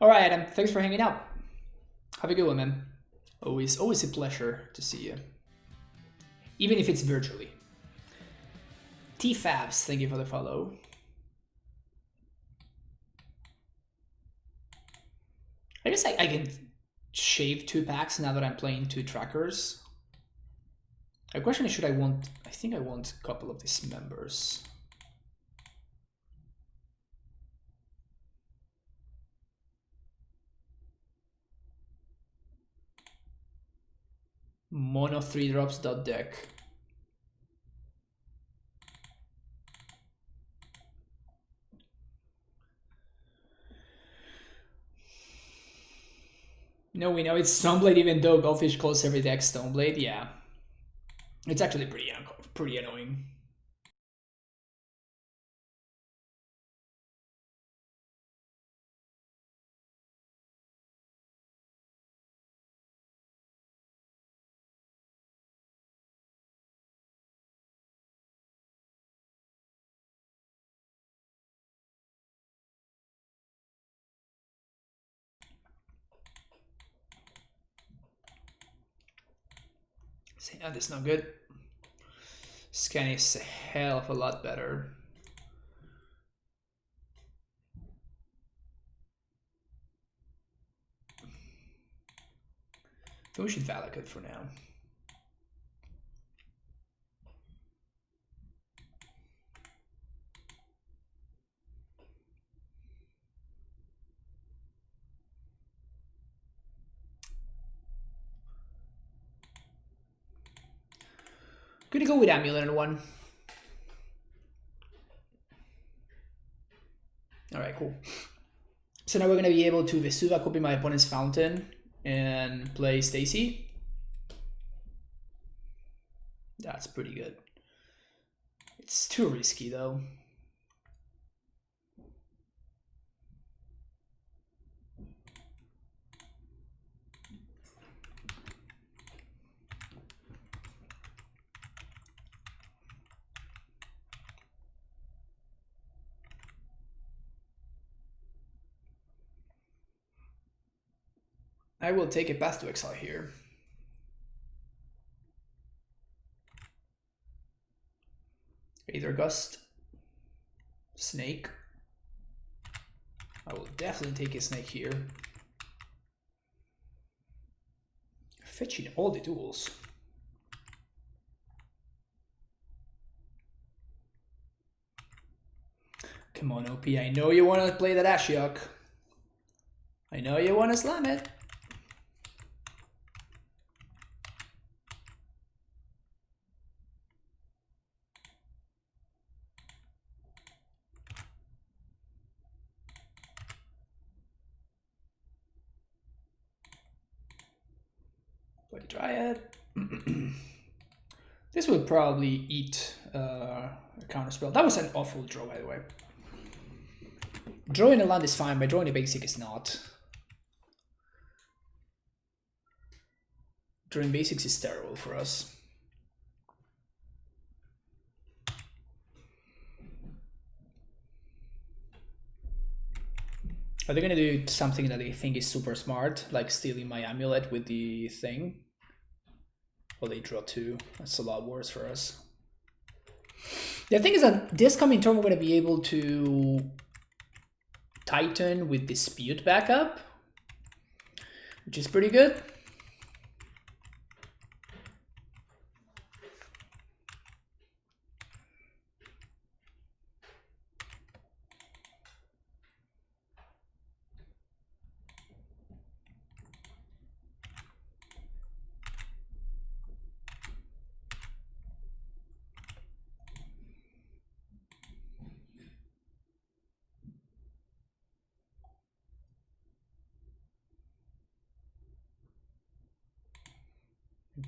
All right, Adam. Thanks for hanging out. Have a good one, man. Always a pleasure to see you, even if it's virtually. T-Fabs, thank you for the follow. I guess I can shave 2 packs now that I'm playing 2 trackers. The question is, I think I want a couple of these members. Mono 3 drops .deck. No, we know it's Stoneblade, even though Goldfish calls every deck Stoneblade. Yeah, it's actually pretty annoying. Yeah, that's not good. Scan is a hell of a lot better. So we should Valak it for now. Gonna go with AmuLIT on 1. Alright, cool. So now we're gonna be able to Vesuva copy my opponent's fountain and play Stacy. That's pretty good. It's too risky though. I will take a Path to Exile here. Aether Gust. Snake. I will definitely take a snake here. Fetching all the tools. Come on, OP. I know you want to play that Ashiok. I know you want to slam it. Play Dryad. This will probably eat a counterspell. That was an awful draw, by the way. Drawing a land is fine, but drawing a basic is not. Drawing basics is terrible for us. Are they gonna do something that they think is super smart, like stealing my AmuLIT with the thing? Well, they draw 2. That's a lot worse for us. The thing is that this coming turn we're gonna be able to Titan with Dispute backup, which is pretty good.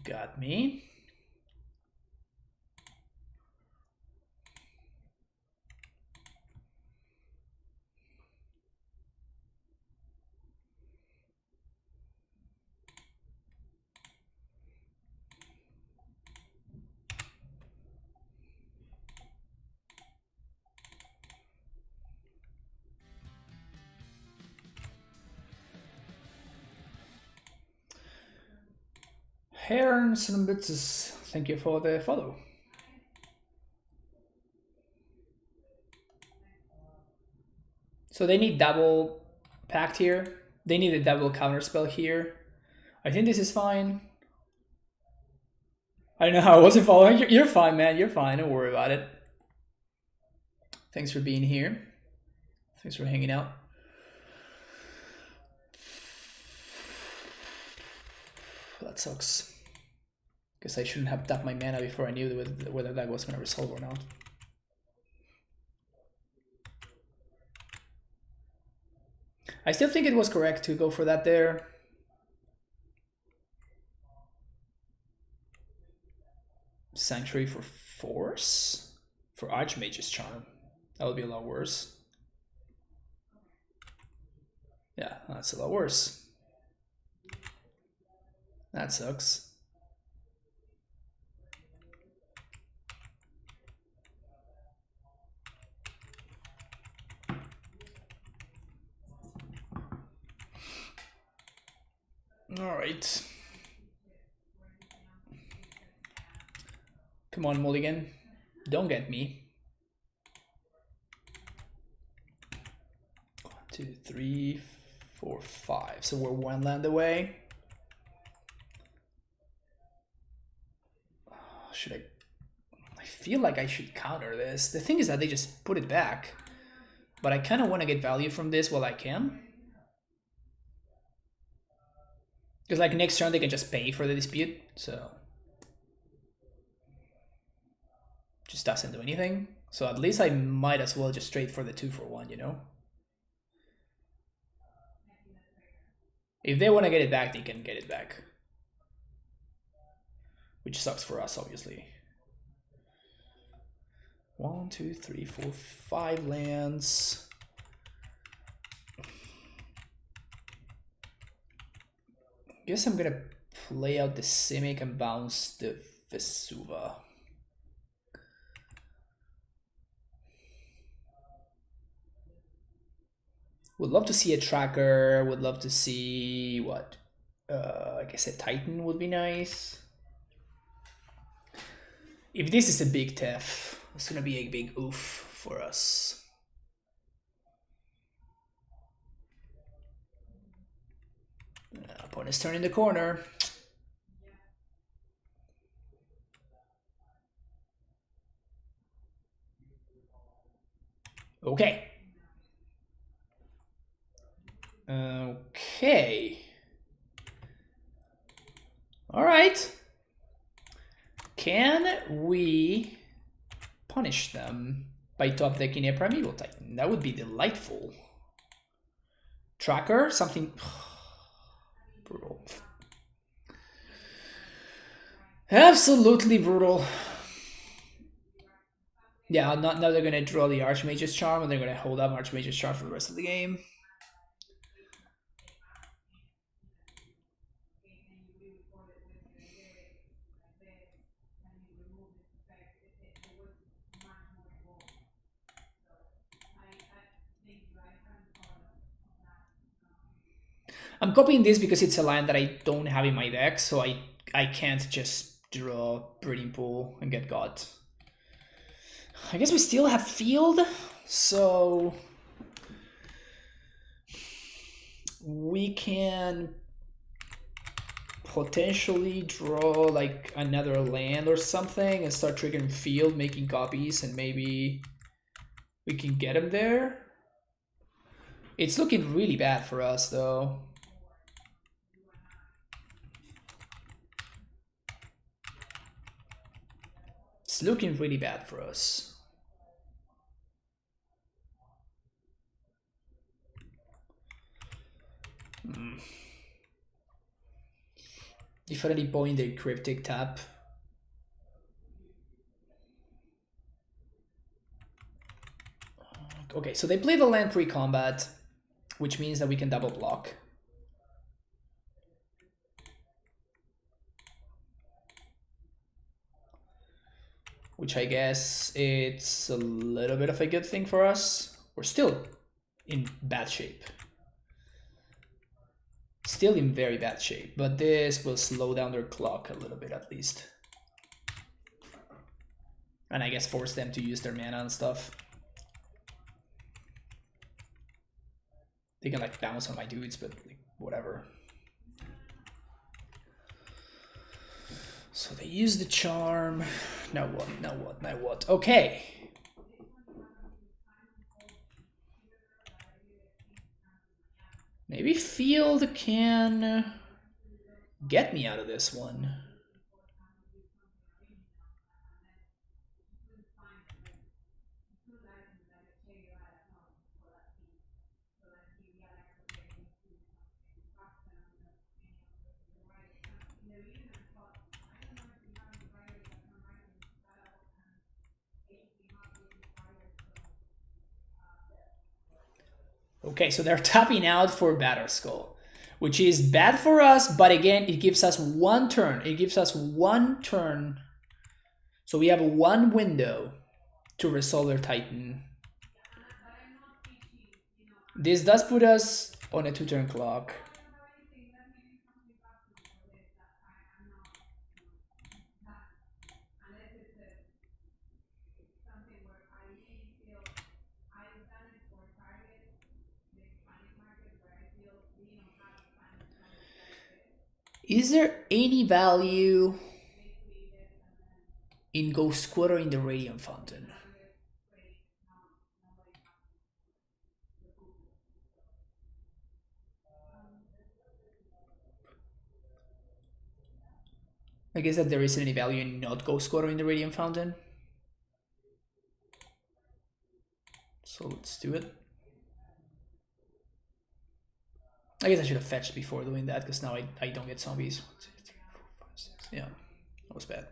Got me. Herrn, thank you for the follow. So they need double pact here. They need a double counterspell here. I think this is fine. I don't know how I wasn't following. You're fine, man. You're fine. Don't worry about it. Thanks for being here. Thanks for hanging out. That sucks. Guess I shouldn't have tapped my mana before I knew whether that was going to resolve or not. I still think it was correct to go for that there. Sanctuary for Force? For Archmage's Charm. That would be a lot worse. Yeah, that's a lot worse. That sucks. All right. Come on, Mulligan. Don't get me. 1, 2, 3, 4, 5. So we're one land away. Should I feel like I should counter this. The thing is that they just put it back. But I kind of want to get value from this while I can. Because like next turn they can just pay for the dispute, so just doesn't do anything. So at least I might as well just trade for the 2 for 1, you know? If they want to get it back, they can get it back. Which sucks for us, obviously. 1, 2, 3, 4, 5 lands. Guess I'm gonna play out the Simic and bounce the Vesuva. Would love to see a tracker, would love to see what? I guess a Titan would be nice. If this is a big TEF, it's gonna be a big oof for us. Opponent's turning the corner. Okay. Okay. All right. Can we punish them by top decking a Primeval Titan? That would be delightful. Tracker, something brutal. Absolutely brutal. Yeah, now they're gonna draw the Archmage's Charm and they're gonna hold up Archmage's Charm for the rest of the game. I'm copying this because it's a land that I don't have in my deck, so I can't just draw Breeding Pool and get got. I guess we still have Field, so we can potentially draw like another land or something and start triggering Field, making copies, and maybe we can get him there. It's looking really bad for us though. It's looking really bad for us. If at any point they cryptic tap. Okay, so they play the land pre-combat, which means that we can double block. Which I guess it's a little bit of a good thing for us. We're still in bad shape. still in very bad shape, but this will slow down their clock a little bit at least. And I guess force them to use their mana and stuff. They can like bounce on my dudes, but like, whatever. So they use the charm. Now what? Now what? Now what? Okay. Maybe field can get me out of this one. Okay, so they're tapping out for Batterskull, which is bad for us, but again, it gives us one turn. It gives us one turn. So we have one window to resolve their Titan. This does put us on a 2-turn clock. Is there any value in Ghost Squad or in the Radiant Fountain? I guess that there isn't any value in not Ghost Squad or in the Radiant Fountain. So let's do it. I guess I should have fetched before doing that, because now I don't get zombies. 1, 2, 3, 4, 5, 6. Yeah, that was bad.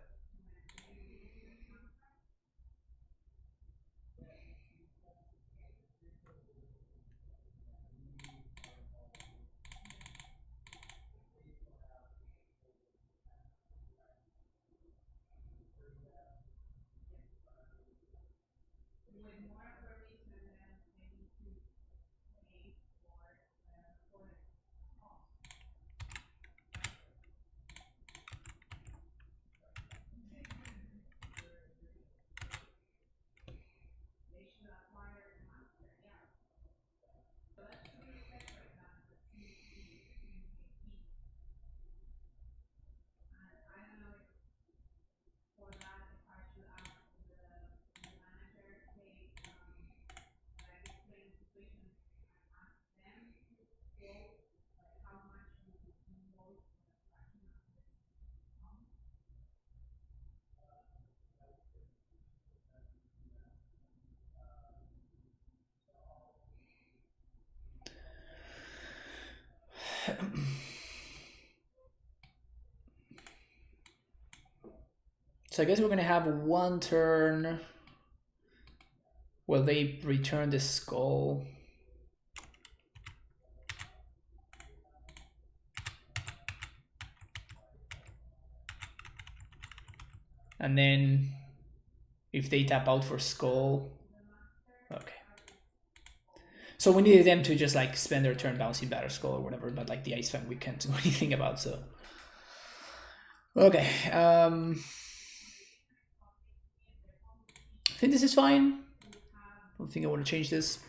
So I guess we're gonna have one turn where they return the skull. And then if they tap out for skull, okay. So we needed them to just like spend their turn bouncing Batterskull or whatever, but like the Ice Fang we can't do anything about, so. Okay, I think this is fine. I don't think I want to change this.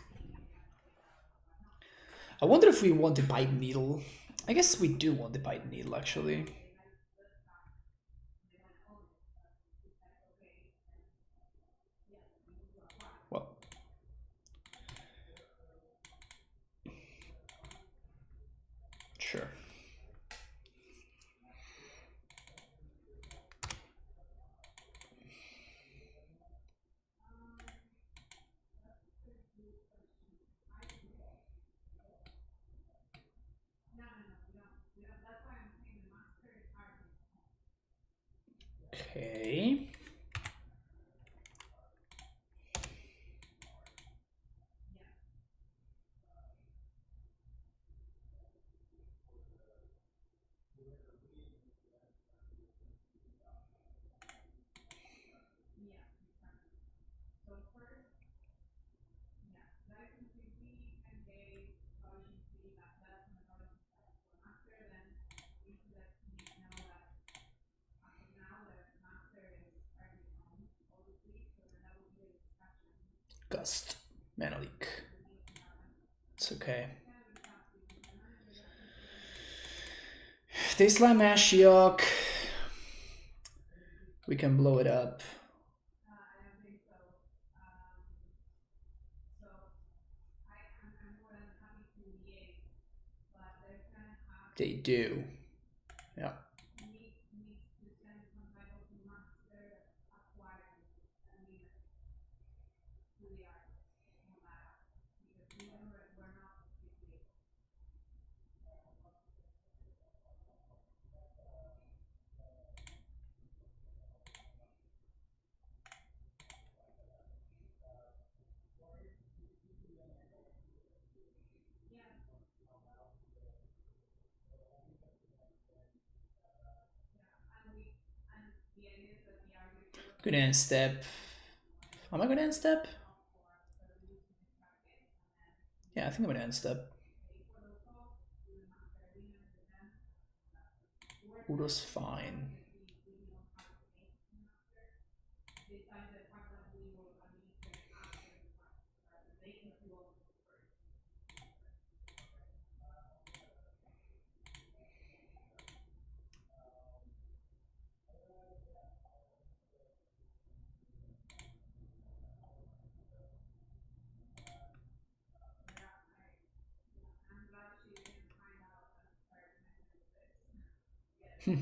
I wonder if we want the Bite Needle. I guess we do want the Bite Needle, actually. Well. Sure. Okay. Gust. Mana leak. It's okay. If they slam Ashiok, we can blow it up. They do. Yeah. Gonna end step. Am I gonna end step? Yeah, I think I'm gonna end step. Udo's fine.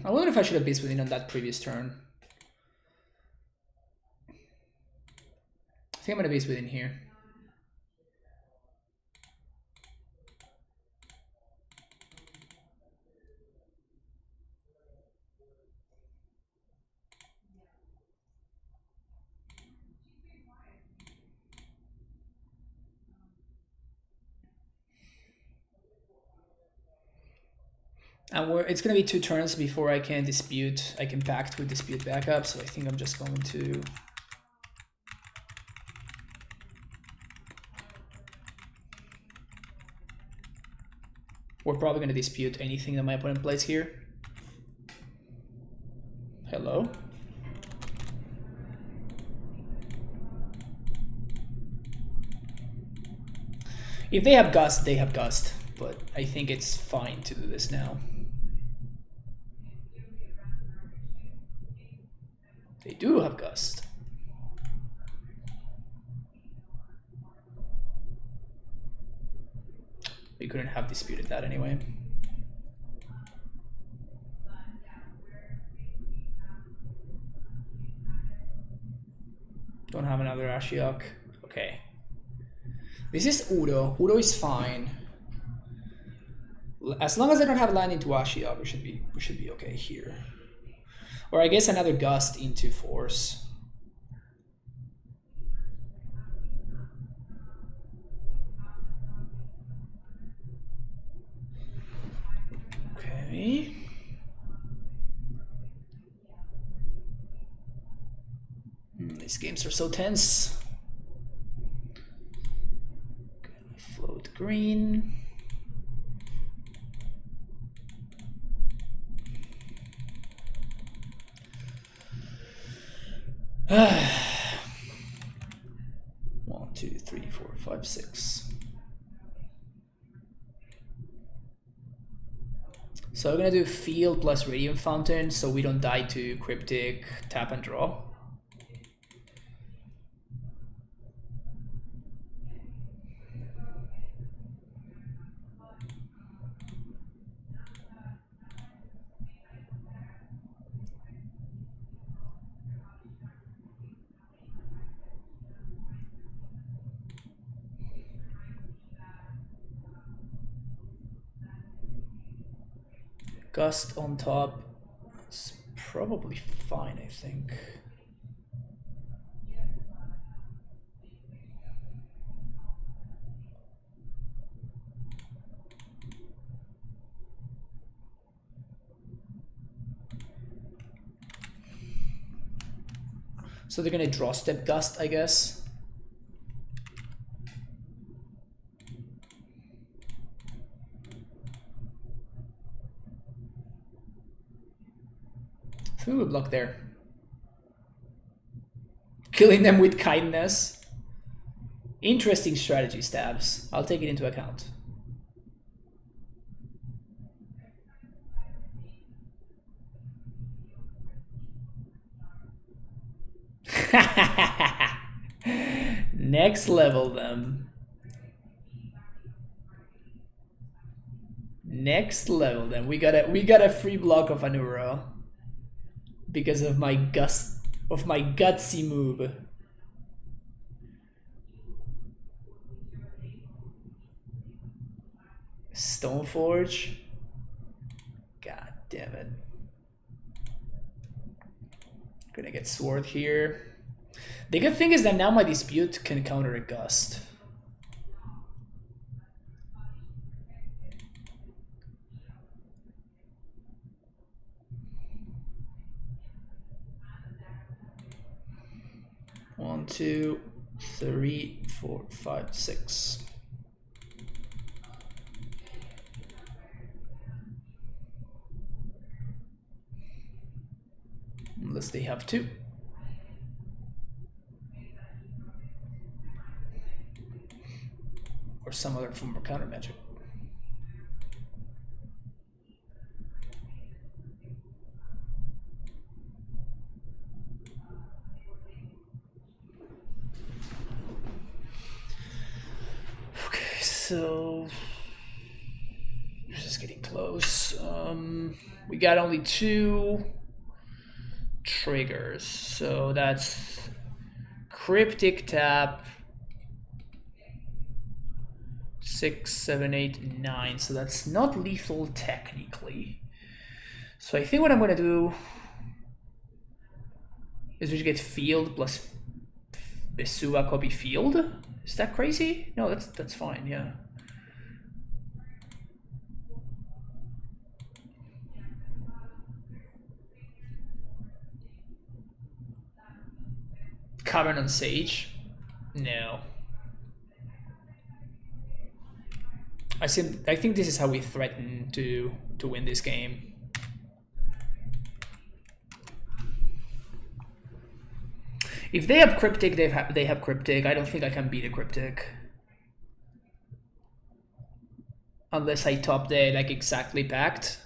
I wonder if I should have Beast Within on that previous turn. I think I'm gonna Beast Within here. And it's gonna be 2 turns before I can dispute. I can pact with dispute backup, so I think I'm just going to. We're probably gonna dispute anything that my opponent plays here. Hello? If they have Gust, they have Gust, but I think it's fine to do this now. They do have Gust. We couldn't have disputed that anyway. Don't have another Ashiok. Okay. This is Udo. Udo is fine. As long as I don't have land into Ashiok, we should be okay here. Or I guess another Gust into Force. Okay. These games are so tense. Gonna float green. One, two, three, four, five, six. So we're gonna do field plus Radiant Fountain so we don't die to Cryptic, tap and draw. Gust on top. It's probably fine, I think. So they're gonna draw step Gust, I guess. Ooh, block there. Killing them with kindness. Interesting strategy, Stabs. I'll take it into account. Next level them. Next level then. We got a free block of Anura because of my gutsy move. Stoneforge. God damn it. Gonna get sword here. The good thing is that now my dispute can counter a gust. One, two, three, four, five, six. Unless they have two. Or some other form of counter magic. Okay, so just getting close. We got only two triggers, so that's cryptic tap 6, 7, 8, 9. So that's not lethal technically. So I think what I'm gonna do is we just get field plus Besua copy field. Is that crazy? No, that's fine. Yeah. Cavern on Sage? No. I think this is how we threaten to win this game. If they have Cryptic, they have Cryptic. I don't think I can beat a Cryptic. Unless I top the like exactly packed.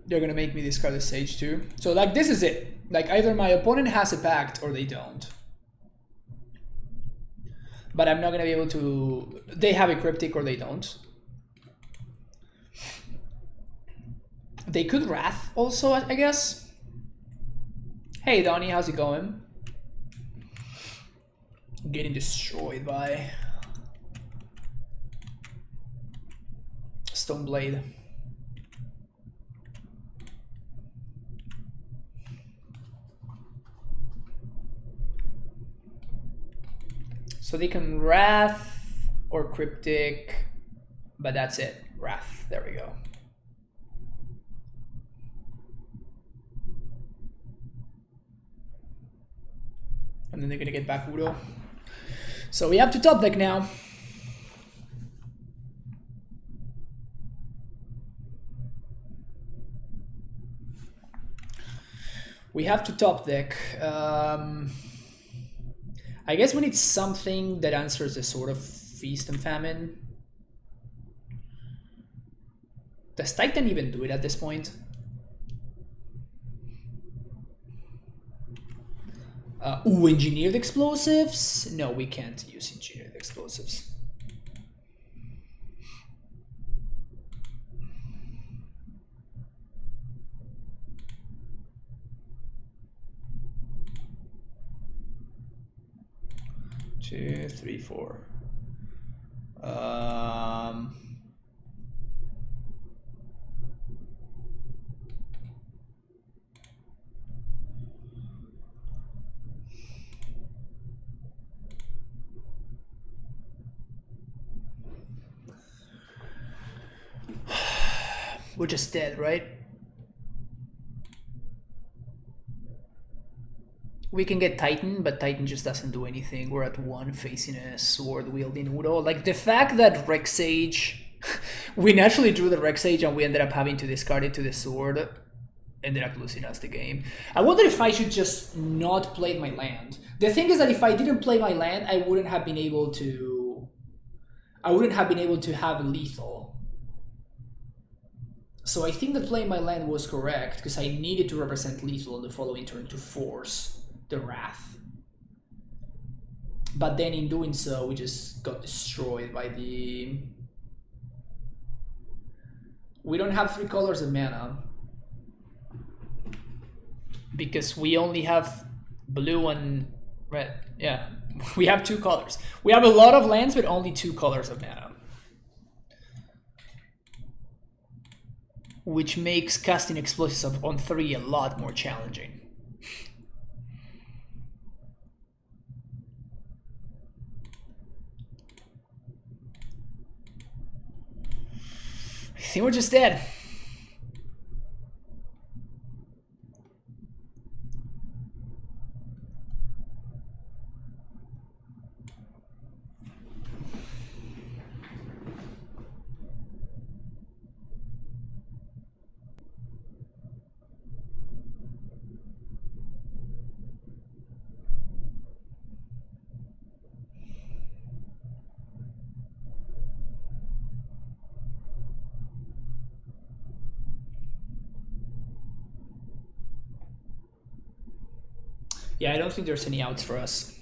They're gonna make me discard the Sage too. So like this is it. Like either my opponent has a pact or they don't. But I'm not gonna be able to. They have a Cryptic or they don't. They could Wrath also, I guess. Hey Donnie, how's it going? Getting destroyed by Stoneblade. So they can Wrath or Cryptic, but that's it. Wrath, there we go. And then they're gonna get back Udo. So we have to top deck now. We have to top deck. I guess we need something that answers the sort of Feast and Famine. Does Titan even do it at this point? Engineered explosives? No, we can't use engineered explosives. Two, three, four. We're just dead, right? We can get Titan, but Titan just doesn't do anything. We're at 1 facing a sword-wielding Udo. Like, the fact that Rexage... we naturally drew the Rexage and we ended up having to discard it to the sword ended up losing us the game. I wonder if I should just not play my land. The thing is that if I didn't play my land, I wouldn't have been able to... have lethal. So I think that playing my land was correct, because I needed to represent lethal in the following turn to force the Wrath. But then in doing so, we just got destroyed by the... We don't have 3 colors of mana, because we only have blue and red. Yeah, we have 2 colors. We have a lot of lands, but only 2 colors of mana. Which makes casting explosives on 3 a lot more challenging. I think we're just dead. Yeah, I don't think there's any outs for us.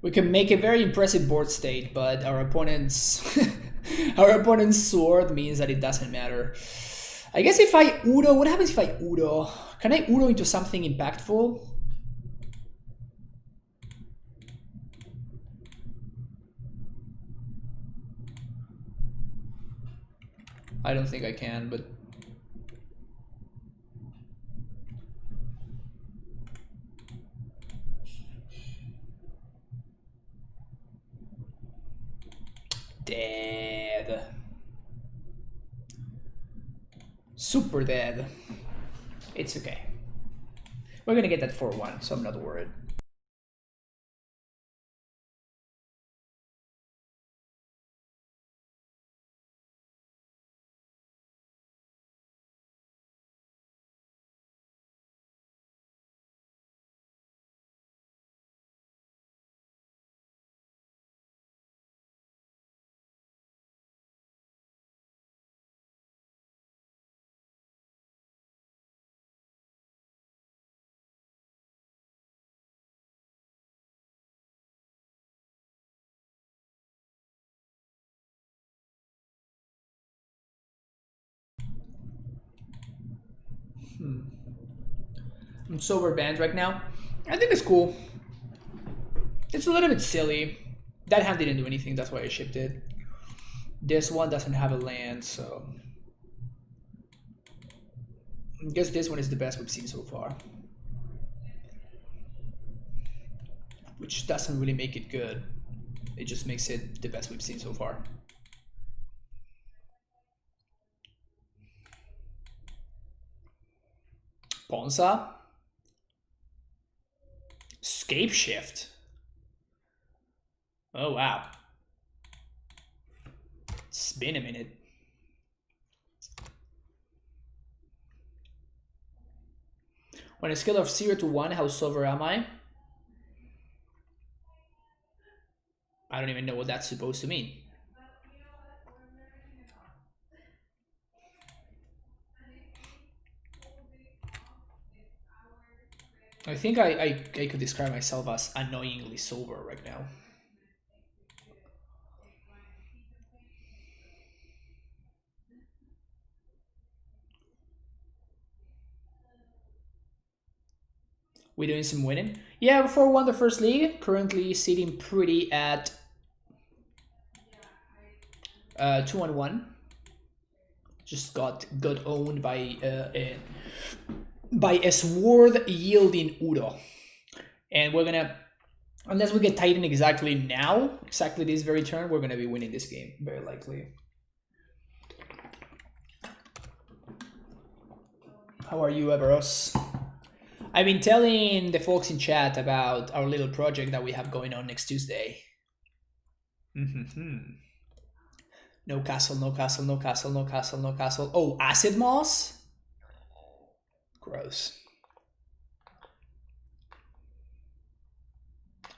We can make a very impressive board state, but our opponent's our opponent's sword means that it doesn't matter. I guess if I Udo, what happens if I Udo? Can I Udo into something impactful? I don't think I can, but... Dead. Super dead. It's okay. We're gonna get that 4-1, so I'm not worried. I'm sober banned right now. I think it's cool. It's a little bit silly. That hand didn't do anything, that's why I shipped it. This one doesn't have a land, so... I guess this one is the best we've seen so far. Which doesn't really make it good. It just makes it the best we've seen so far. Ponza. Scape shift. Oh wow. It's been a minute. On a scale of 0 to 1, how sober am I? I don't even know what that's supposed to mean. I think I could describe myself as annoyingly sober right now. We doing some winning? Yeah, before won the first league. Currently sitting pretty at 2-1. Just got owned by a sword yielding Udo, and we're gonna Unless we get Titan exactly now, exactly this very turn, we're gonna be winning this game, very likely. How are you, Everos? I've been telling the folks in chat about our little project that we have going on next Tuesday. No castle, no castle, no castle, no castle, no castle. Oh, acid moss? Gross.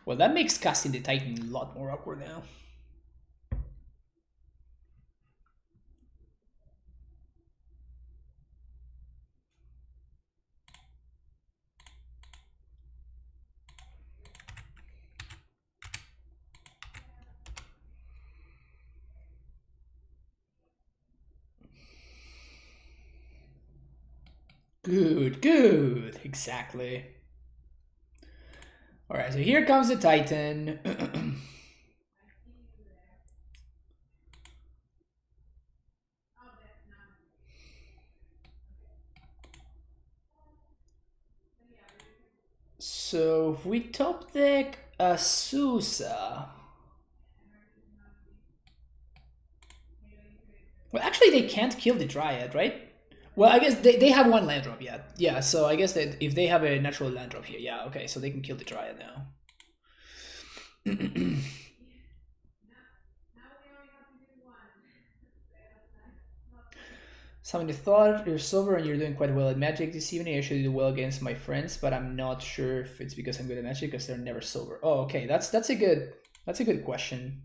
Well, that makes casting the Titan a lot more awkward now. Good, good. Exactly. All right, so here comes the Titan. So if we top deck Azusa. Well, actually, they can't kill the Dryad, right? Well, I guess they have one land drop, yeah. Yeah, so I guess that if they have a natural land drop here, yeah, okay, so they can kill the Dryad now. Somebody thought you're silver and you're doing quite well at Magic this evening. I usually do well against my friends, but I'm not sure if it's because I'm good at Magic because they're never silver. Oh, okay, that's a good question.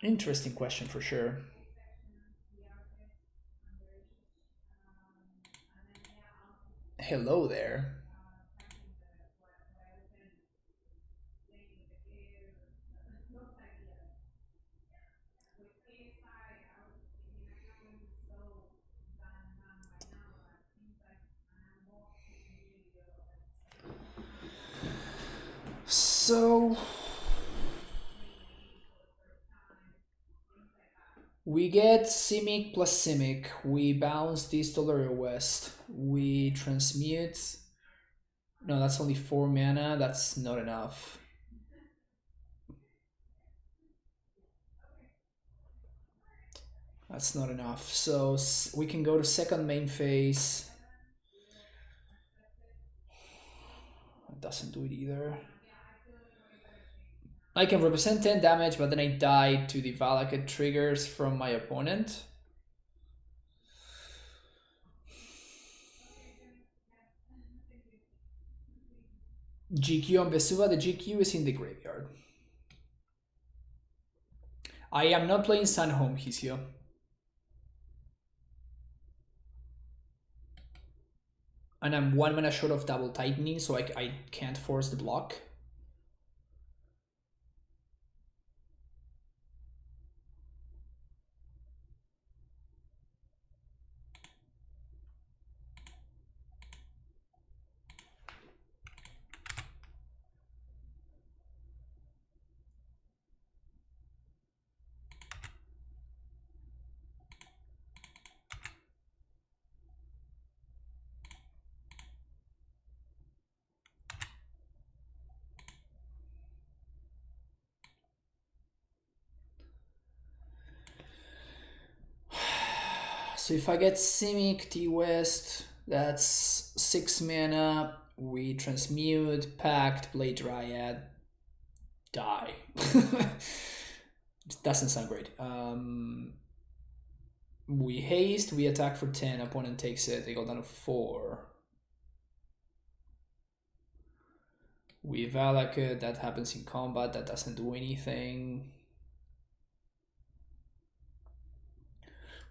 Interesting question for sure. Hello there. So we get Simic plus Simic. We bounce this to Lurrus West. We transmute. No, that's only 4 mana. That's not enough. That's not enough. So we can go to second main phase. It doesn't do it either. I can represent 10 damage, but then I die to the Valakut triggers from my opponent. GQ on Vesuva. The GQ is in the graveyard. I am not playing Sunhome, Hisio. And I'm 1 mana short of double tightening, so I can't force the block. So if I get Simic T-West, that's 6 mana. We transmute, Pact, Blade Dryad, die. Doesn't sound great. We haste, we attack for 10, opponent takes it, they go down to 4. We Valakut, that happens in combat, that doesn't do anything.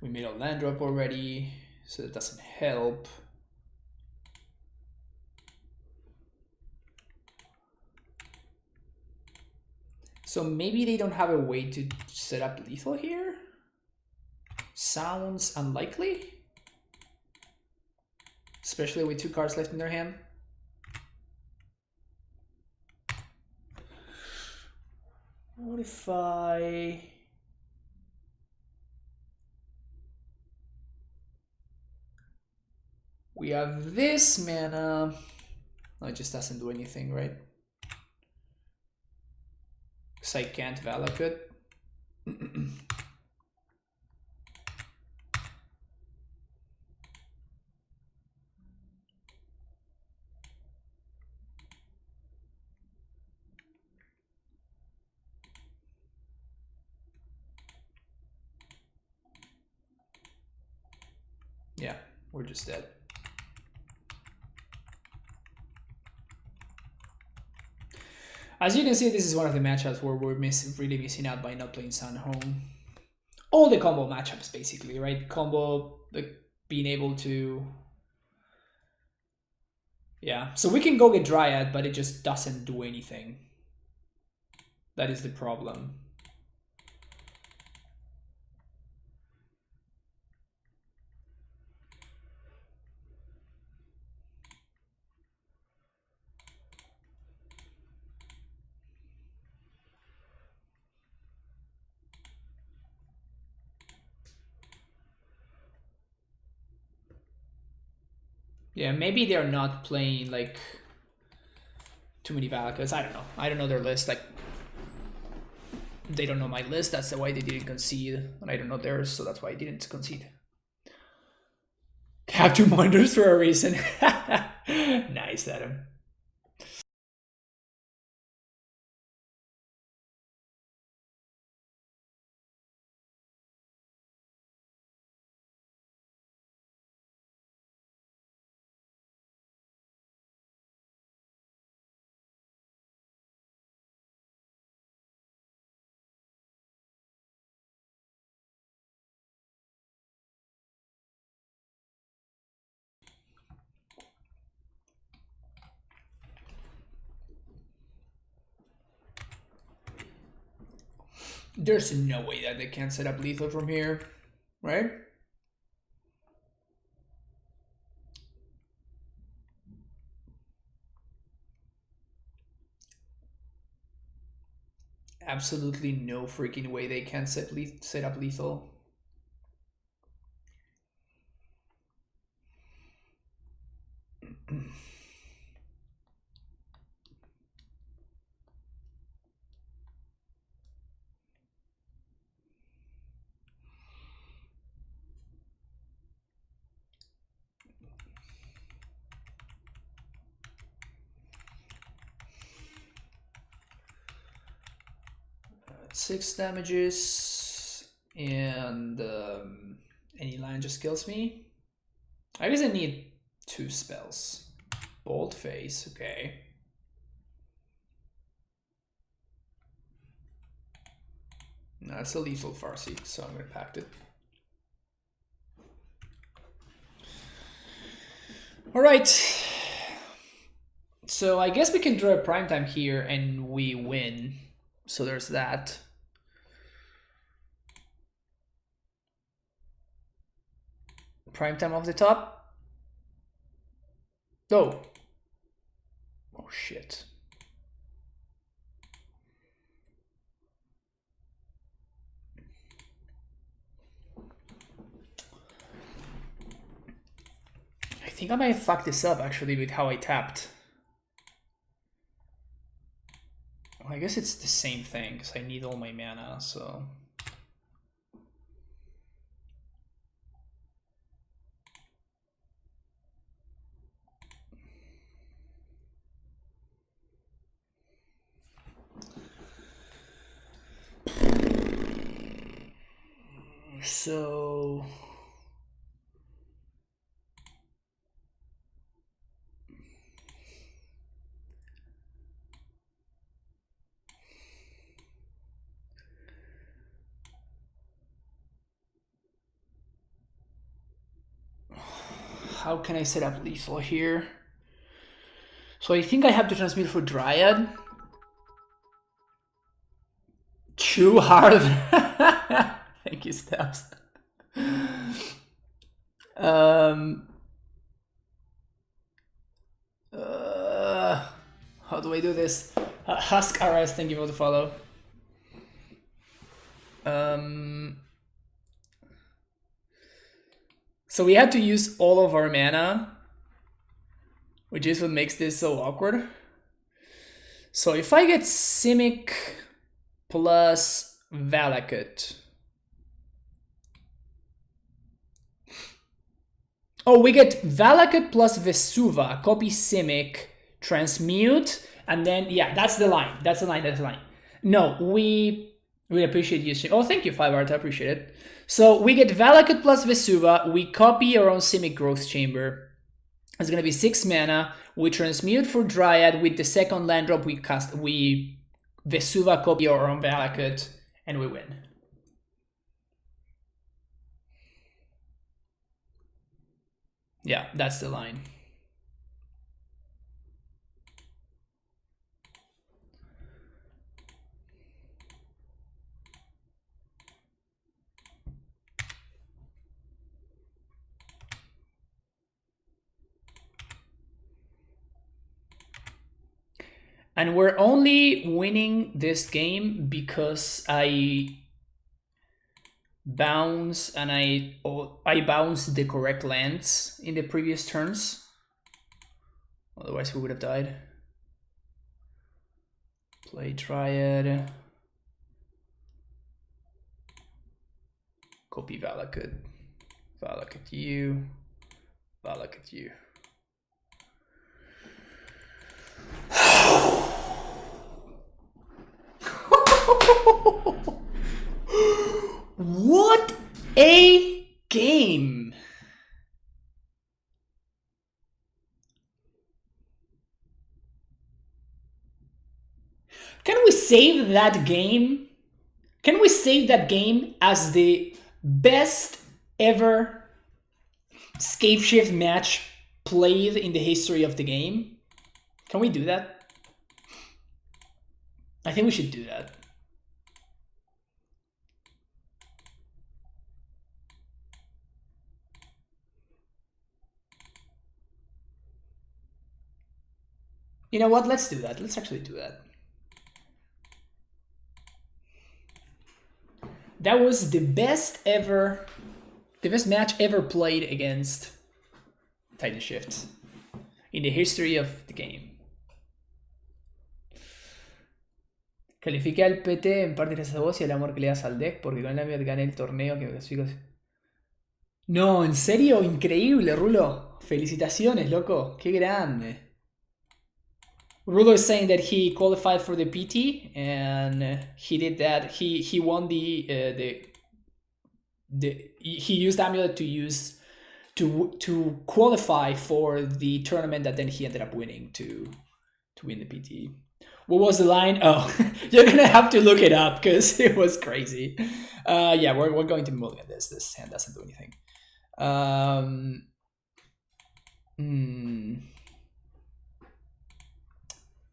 We made a land drop already, so that doesn't help. So maybe they don't have a way to set up lethal here? Sounds unlikely. Especially with 2 cards left in their hand. What if I... We have this mana. No, it just doesn't do anything, right? Because I can't develop it. Yeah, we're just dead. As you can see, this is one of the matchups where we're really missing out by not playing Sun home. All the combo matchups, basically, right? Combo, like being able to... Yeah, so we can go get Dryad, but it just doesn't do anything. That is the problem. Yeah, maybe they're not playing like too many Valakas. I don't know. I don't know their list. Like, they don't know my list. That's why they didn't concede. And I don't know theirs, so that's why I didn't concede. Capture wonders for a reason. Nice, Adam. There's no way that they can't set up lethal from here, right? Absolutely no freaking way they can set up lethal. Six damages, and any line just kills me. I guess I need 2 spells. Bold Face, okay. No, it's a lethal Farseek, so I'm gonna pact it. All right. So I guess we can draw a primetime here and we win. So there's that. Primetime off the top. Oh. Oh shit. I think I might fuck this up actually with how I tapped. Well, I guess it's the same thing because I need all my mana, so... So... How can I set up lethal here? So I think I have to transmute for Dryad. Too hard. Thank you, Steps. How do I do this? Husk RS, thank you for the follow. So we had to use all of our mana which is what makes this so awkward. So if I get Simic plus Valakut. Oh, we get Valakut plus Vesuva, copy Simic, transmute, and then, yeah, that's the line. That's the line, that's the line. No, we appreciate you. Oh, thank you, 5art, I appreciate it. So we get Valakut plus Vesuva, we copy our own Simic Growth Chamber. It's gonna be 6 mana. We transmute for Dryad. With the second land drop, we Vesuva copy our own Valakut, and we win. Yeah, that's the line. And we're only winning this game because I bounce and I bounce the correct lands in the previous turns. Otherwise we would have died. Play Dryad. Copy Valakut. Valakut you. Valakut you. What a game! Can we save that game? Can we save that game as the best ever Scapeshift match played in the history of the game? Can we do that? I think we should do that. You know what? Let's do that. Let's actually do that. That was the best match ever played against TitanShift in the history of the game. Califica el PT en parte gracias a vos y al amor que le das al deck, porque con la mía gané el torneo que me clasifico. No, en serio, increíble, Rulo. Felicitaciones, loco. Qué grande. Rulo is saying that he qualified for the PT and he did that. He won he used AmuLIT to qualify for the tournament that then he ended up winning to win the PT. What was the line? Oh, you're gonna have to look it up because it was crazy. Yeah, we're going to mulligan this. This hand doesn't do anything.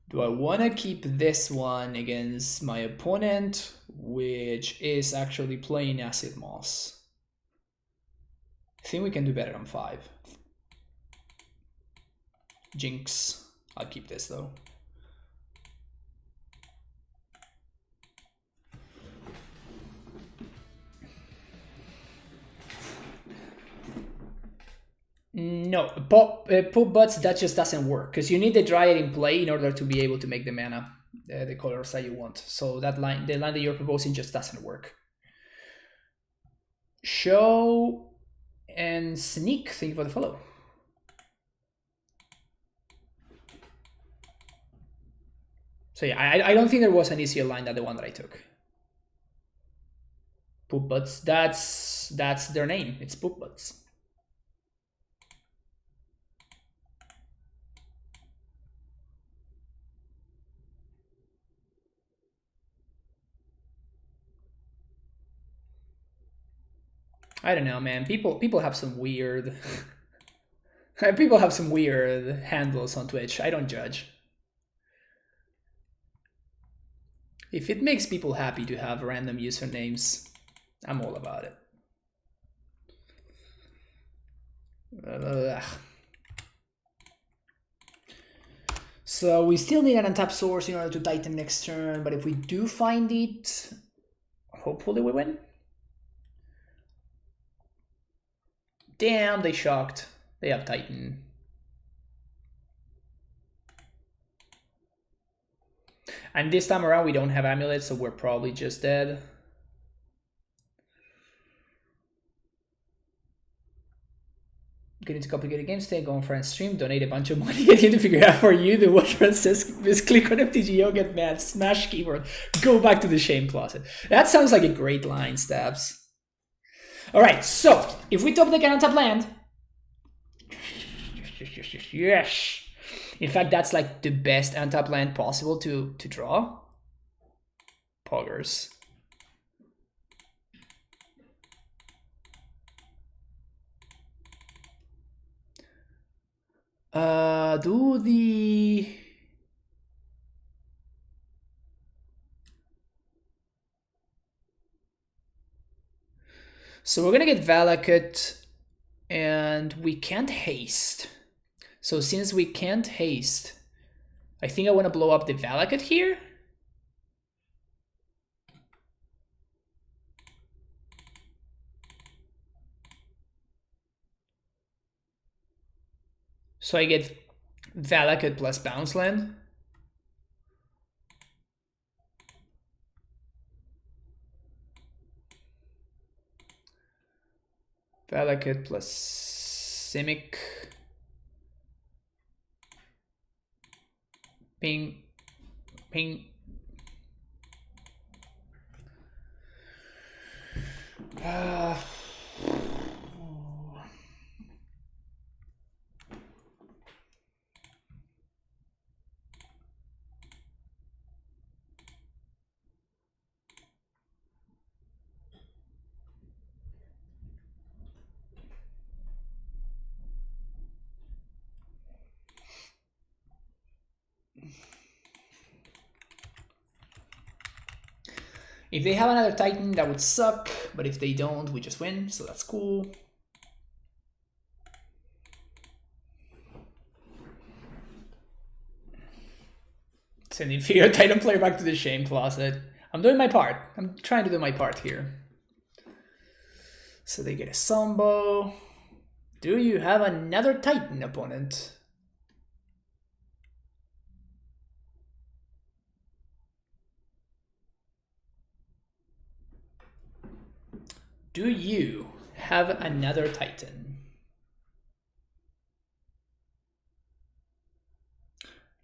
Do I want to keep this one against my opponent, which is actually playing Acid Moss? I think we can do better on 5. Jinx. I'll keep this though. No, pop butts, that just doesn't work because you need the Dryad in play in order to be able to make the mana, the colors that you want. So that line, the line that you're proposing, just doesn't work. Show and Sneak, thank you for the follow. So yeah, I don't think there was an easier line than the one that I took. Poop butts, that's their name. It's poop butts. I don't know, man. People have some weird people have some weird handles on Twitch. I don't judge. If it makes people happy to have random usernames, I'm all about it. So we still need an untapped source in order to Titan next turn, but if we do find it, hopefully we win. Damn, they shocked. They have Titan. And this time around, we don't have AmuLIT, so we're probably just dead. Get into complicated games, stay going for a stream, donate a bunch of money, get him to figure it out for you, do what Francis click on FTGO, get mad, smash keyboard, go back to the shame closet. That sounds like a great line, Stabs. Alright, so if we top deck an untap land, yes. In fact, that's like the best untap land possible to draw. Poggers. Do the... So we're gonna get Valakut, and we can't haste. So since we can't haste, I think I want to blow up the Valakut here. So I get Valakut plus bounce land. Valakut plus Simic. Ping. Ping. If they have another Titan, that would suck, but if they don't, we just win, so that's cool. Send the inferior Titan player back to the shame closet. I'm doing my part. I'm trying to do my part here. So they get a Sombo. Do you have another Titan opponent? Do you have another Titan?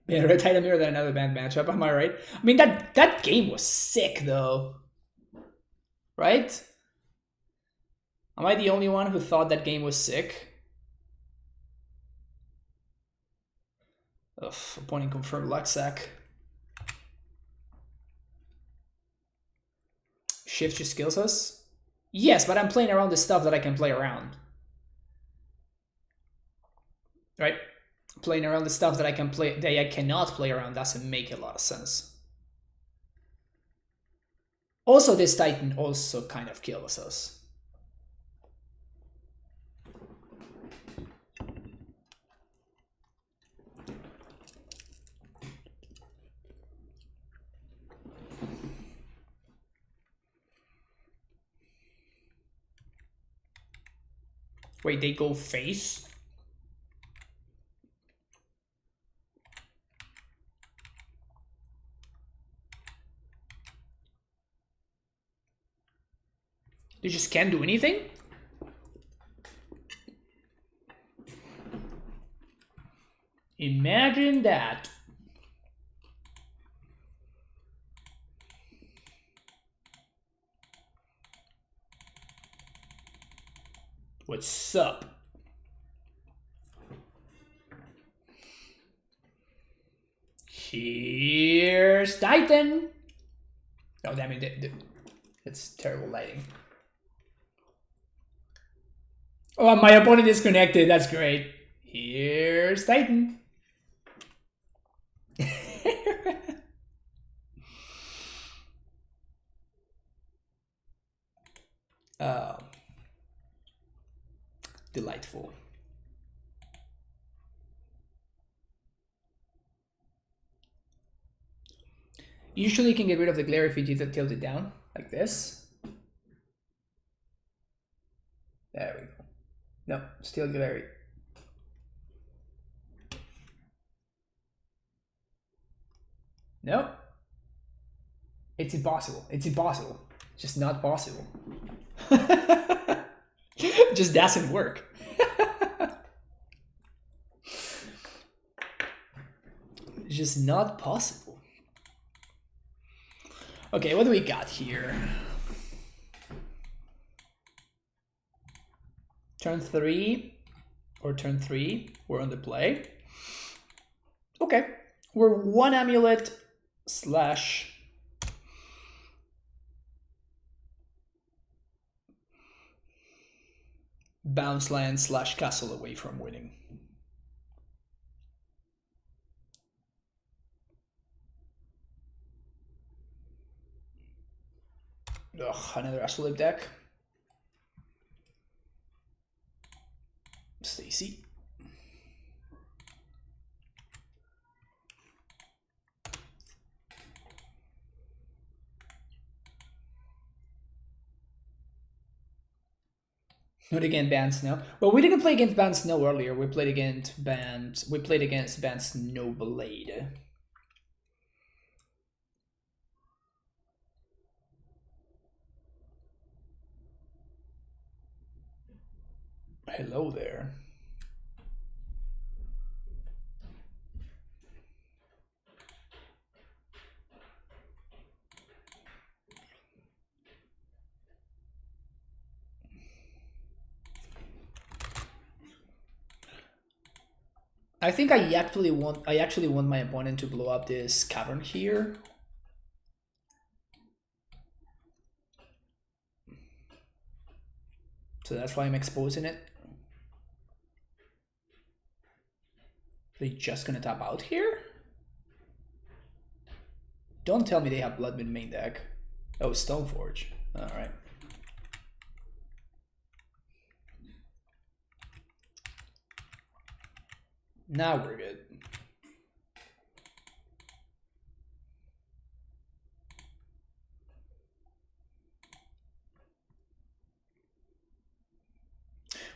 Better a Titan mirror than another bad matchup, am I right? I mean, that game was sick, though. Right? Am I the only one who thought that game was sick? Ugh, opponent confirmed Luxac. Shift just kills us? Yes, but I'm playing around the stuff that I can play around. Right? Playing around the stuff that I can play that I cannot play around doesn't make a lot of sense. Also, this Titan also kind of kills us. Wait, they go face? They just can't do anything? Imagine that. What's up? Here's Titan. Oh, damn it. It's terrible lighting. Oh, my opponent is connected. That's great. Here's Titan. Delightful. Usually you can get rid of the glare if you tilt it down, like this. There we go. No, still glary. Nope. It's impossible. It's impossible. Just not possible. Just doesn't work. It's just not possible. Okay, what do we got here? Turn 3 or turn 3, we're on the play. Okay, we're 1 amulet slash bounce land slash castle away from winning. Ugh, another AmuLIT deck. Stacy. Not against Bant Snow. Well, we didn't play against Bant Snow earlier. We played against Bant. We played against Bant Stoneblade. Hello there. I think I actually want my opponent to blow up this cavern here. So that's why I'm exposing it. They just gonna tap out here? Don't tell me they have Blood Moon main deck. Oh, Stoneforge. Alright. Now we're good.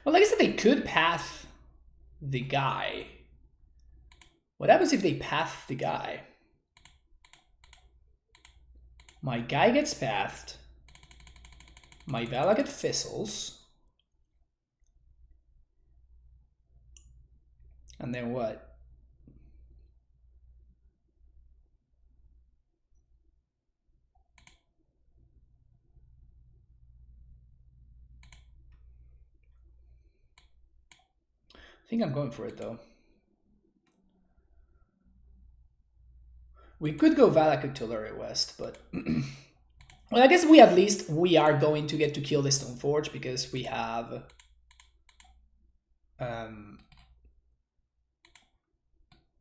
Well, like I said, they could path the guy. What happens if they path the guy? My guy gets pathed. My Valakut fizzles. And then what? I think I'm going for it though. We could go Valakut to Lurrus West, but well, I guess we are going to get to kill the Stoneforge because we have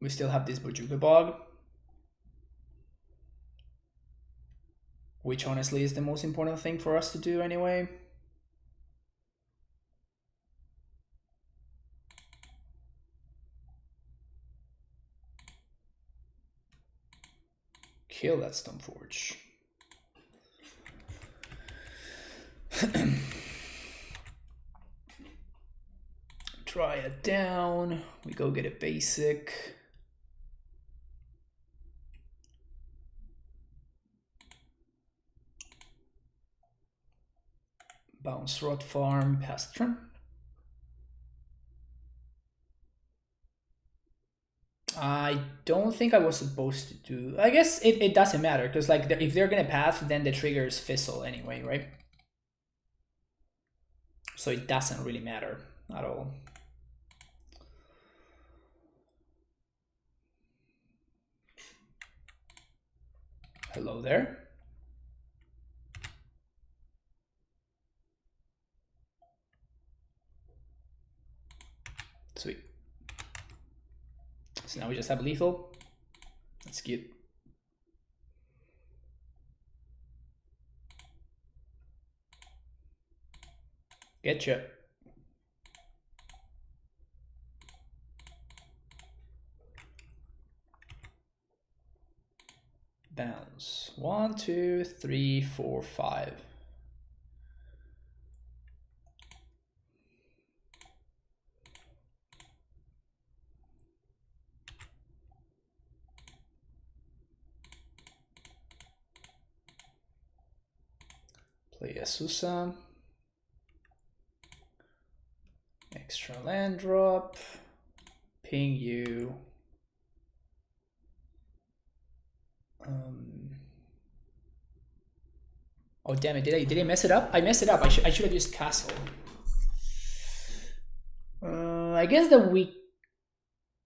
we still have this Bojuka Bog, which honestly is the most important thing for us to do anyway. Kill that Stoneforge. Try it down. We go get a basic. Bounce Rot Farm, pass turn. I don't think I was supposed to do. I guess it doesn't matter because like if they're gonna path, then the triggers fizzle anyway, right? So it doesn't really matter at all. Hello there. Sweet. So now we just have lethal. That's cute. Getcha. Bounce. 1, 2, 3, 4, 5. Play a Susa. Extra land drop. Ping you. Oh damn it! Did I mess it up? I messed it up. I should have used castle. I guess that we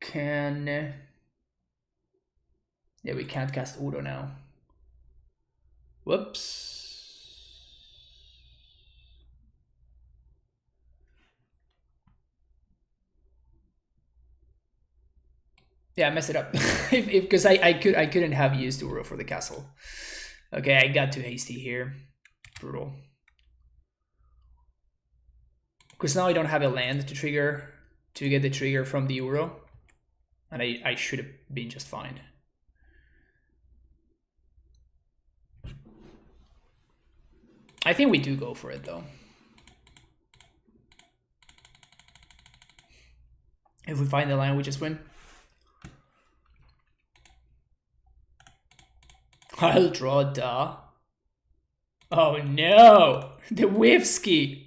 can. Yeah, we can't cast Udo now. Whoops. Yeah, I messed it up because I couldn't have used Uro for the castle. Okay, I got too hasty here. Brutal. Because now I don't have a land to trigger to get the trigger from the Uro, and I should have been just fine. I think we do go for it though. If we find the line, we just win. I'll draw da. Oh no! The Whiffsky!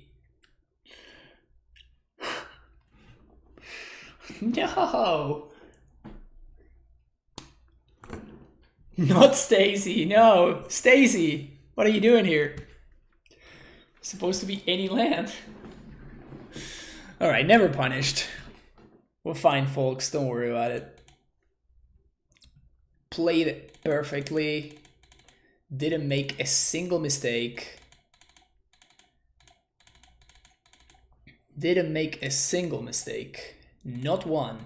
No! Not Stacy, no! Stacy! What are you doing here? It's supposed to be any land. Alright, never punished. We're fine, folks, don't worry about it. Played it perfectly. Didn't make a single mistake. Didn't make a single mistake. Not one.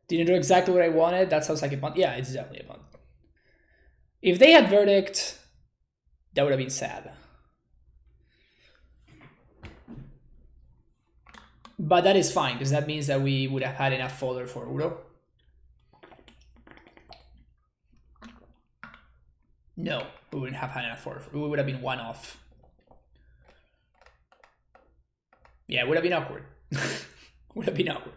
Didn't do exactly what I wanted. That sounds like a Bant. Yeah, it's definitely a Bant. If they had Verdict, that would have been sad. But that is fine, because that means that we would have had enough fodder for Udo. No, we wouldn't have had enough fodder. We would have been one off. Yeah, it would have been awkward. Would have been awkward.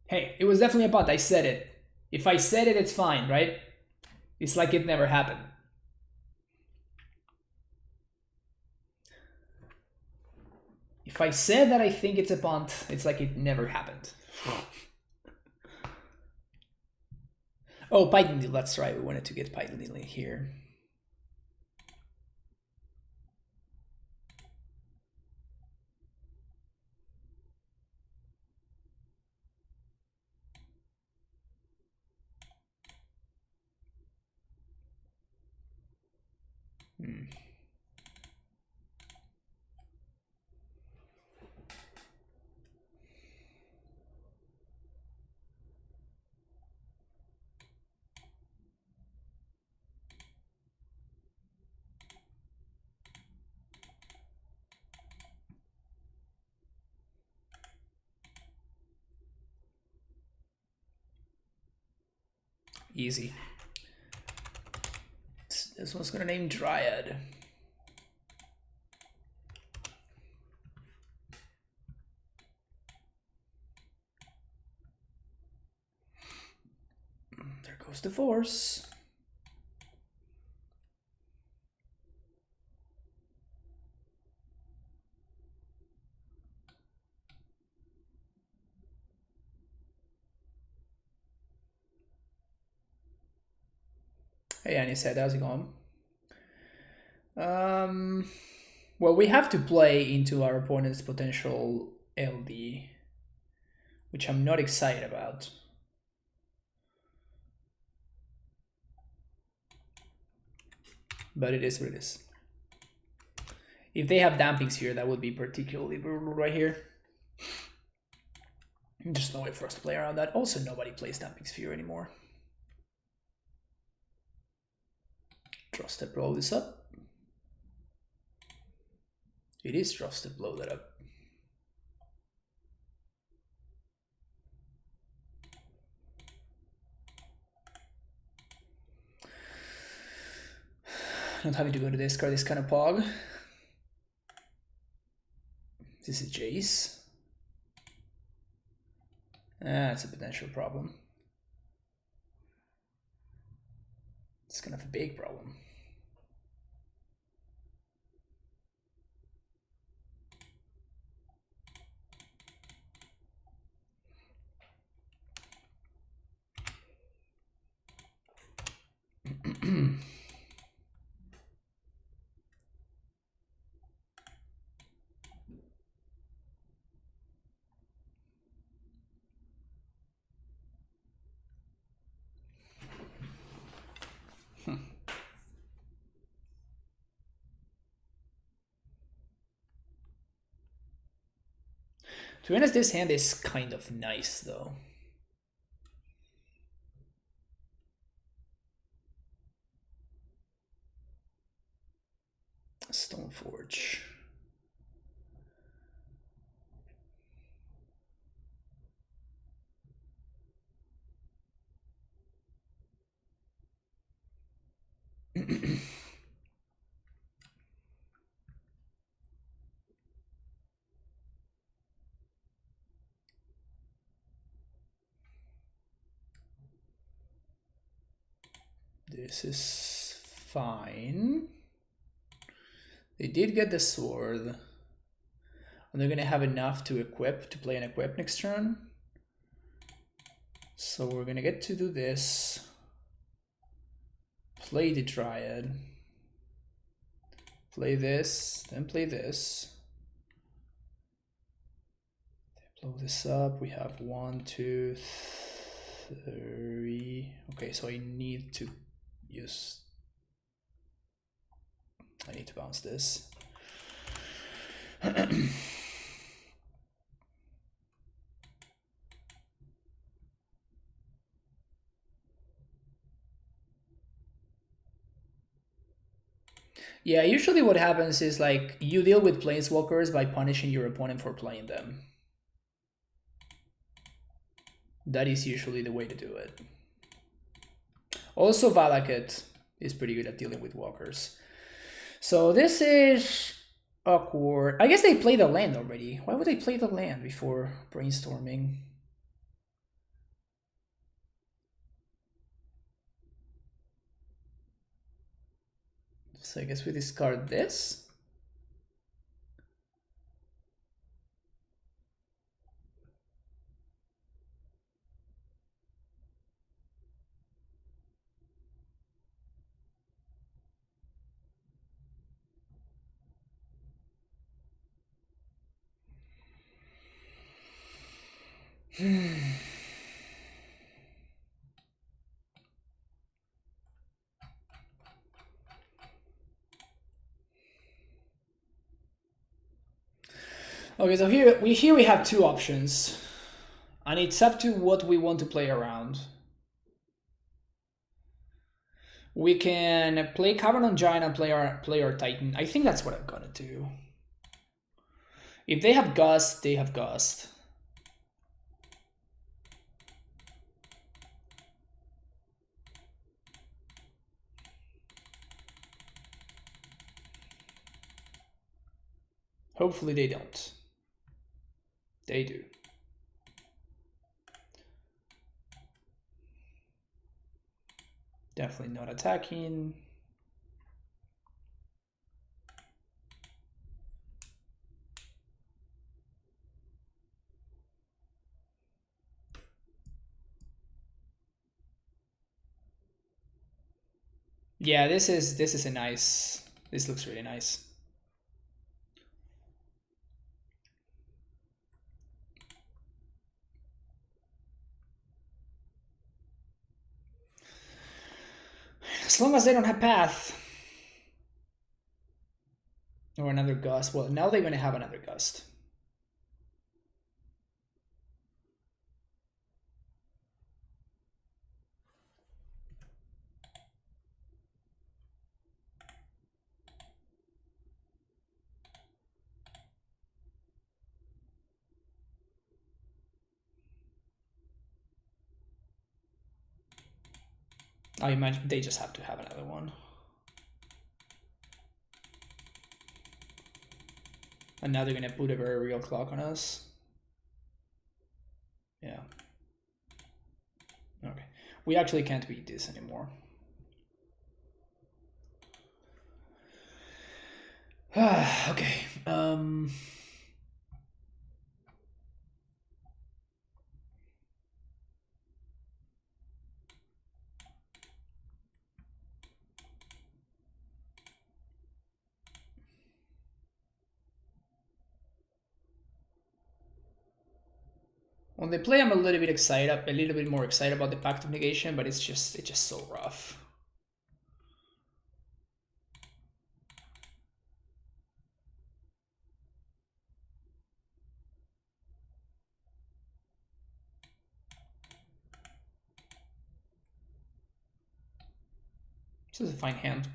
Hey, it was definitely a Bant. I said it. If I said it, it's fine, right? It's like it never happened. If I said that I think it's a Bant, it's like it never happened. Oh, Python deal, that's right. We wanted to get Python deal in here. Easy. This one's gonna name Dryad. There goes the force. Hey, Annie said, how's it going? Well, we have to play into our opponent's potential LD, which I'm not excited about. But it is what it is. If they have dampings here, that would be particularly brutal right here. There's no way for us to play around that. Also, nobody plays Damping Sphere anymore. Trusted blow this up. It is trusted blow that up. Not having to go to discard this kind of pog. This is Jace. That's a potential problem. It's kind of a big problem. To be honest, this hand is kind of nice though. Stoneforge. This is fine. They did get the sword. And they're gonna have enough to equip, to play an equip next turn. So we're gonna get to do this. Play the Dryad. Play this, then play this. Blow this up. We have 1, 2, 3. Okay, so I need to use. I need to bounce this. Yeah, usually what happens is like you deal with planeswalkers by punishing your opponent for playing them. That is usually the way to do it. Also, Valakut is pretty good at dealing with walkers. So this is awkward. I guess they played the land already. Why would they play the land before brainstorming? So I guess we discard this. Okay, so here we have two options, and it's up to what we want to play around. We can play Cavern Giant and play our Titan. I think that's what I'm gonna do. If they have Gust, they have Gust. Hopefully they don't. They do. Definitely not attacking. Yeah, this is a nice. This looks really nice. As long as they don't have Path. Or another Gust. Well, now they're going to have another Gust. I imagine they just have to have another one. And now they're gonna put a very real clock on us. Yeah. Okay. We actually can't beat this anymore. Okay. When they play, I'm a little bit more excited about the Pact of Negation, but it's just so rough. This is a fine hand.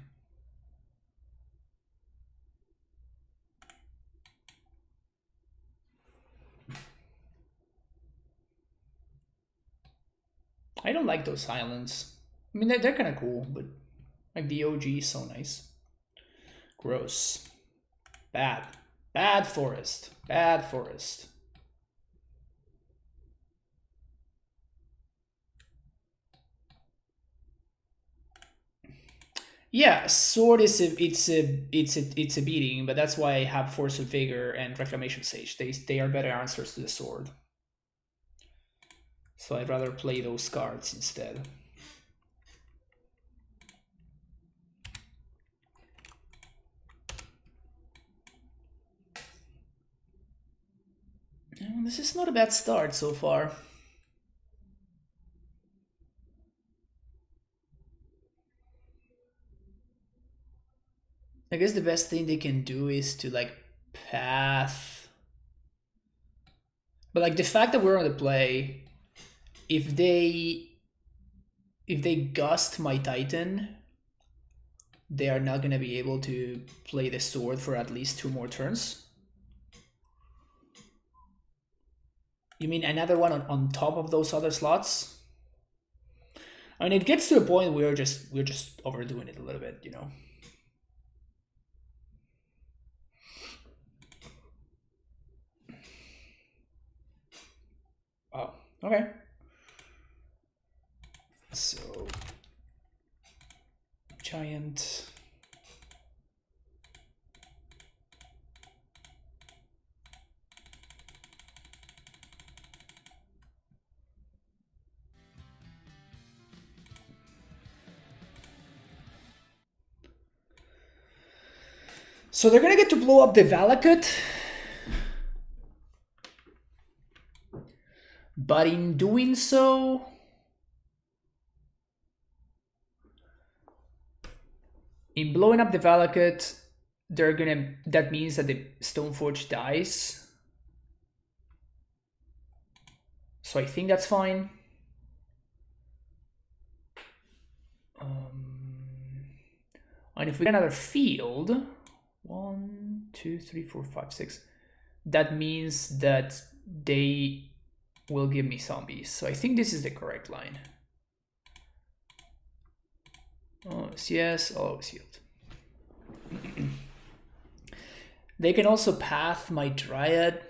I don't like those islands. I mean, they're kind of cool, but like the OG is so nice. Gross. Bad. Bad forest. Bad forest. Yeah, sword is it's a beating, but that's why I have Force of Vigor and Reclamation Sage. They are better answers to the sword. So I'd rather play those cards instead. This is not a bad start so far. I guess the best thing they can do is to like path. But like the fact that we're on the play, if they gust my Titan, they are not gonna be able to play the sword for at least 2 more turns. You mean another one on top of those other slots? I mean, it gets to a point where we're just overdoing it a little bit, you know. Oh, okay. So, giant. So they're gonna get to blow up the Valakut. But in doing so, in blowing up the Valakut, that means that the Stoneforge dies. So I think that's fine. And if we get another field, 1, 2, 3, 4, 5, 6, that means that they will give me zombies. So I think this is the correct line. Oh, yes, always yield. They can also path my Dryad.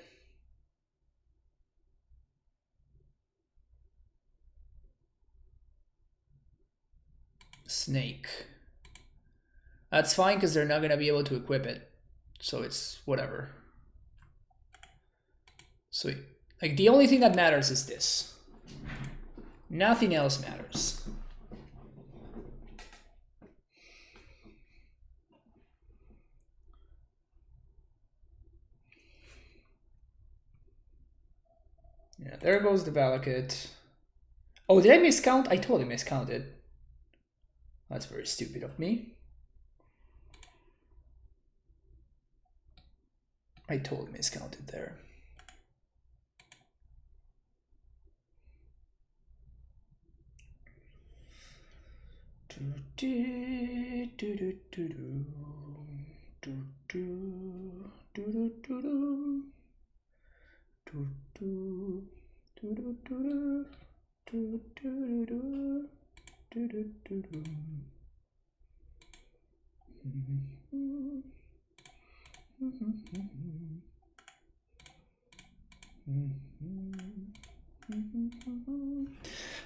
Snake. That's fine because they're not going to be able to equip it. So it's whatever. So like the only thing that matters is this. Nothing else matters. Yeah, there goes the Valakut. Oh, did I miscount? I totally miscounted. That's very stupid of me. I totally miscounted there.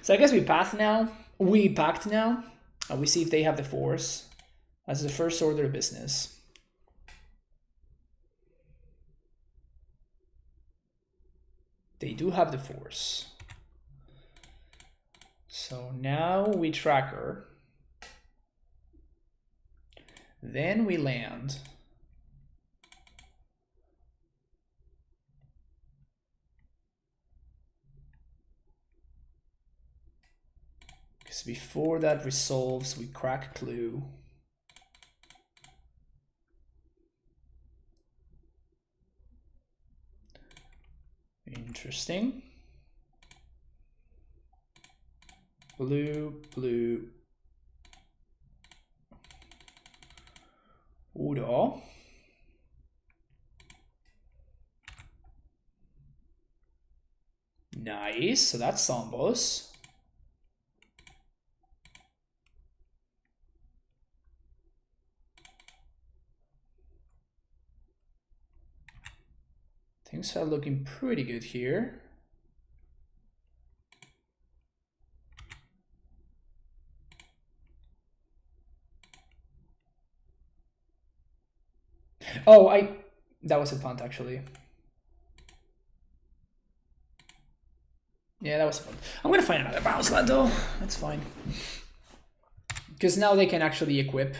So I guess we path now. We pact now. We see if they have the force as the first order of business. They do have the force. So now we tracker. Then we land. Because before that resolves, we crack clue. Interesting. Blue, blue. Udo. Nice, so that's Sambos. Things are looking pretty good here. Oh, that was a punt actually. Yeah, that was a punt. I'm gonna find another bounce land though. That's fine. Because now they can actually equip.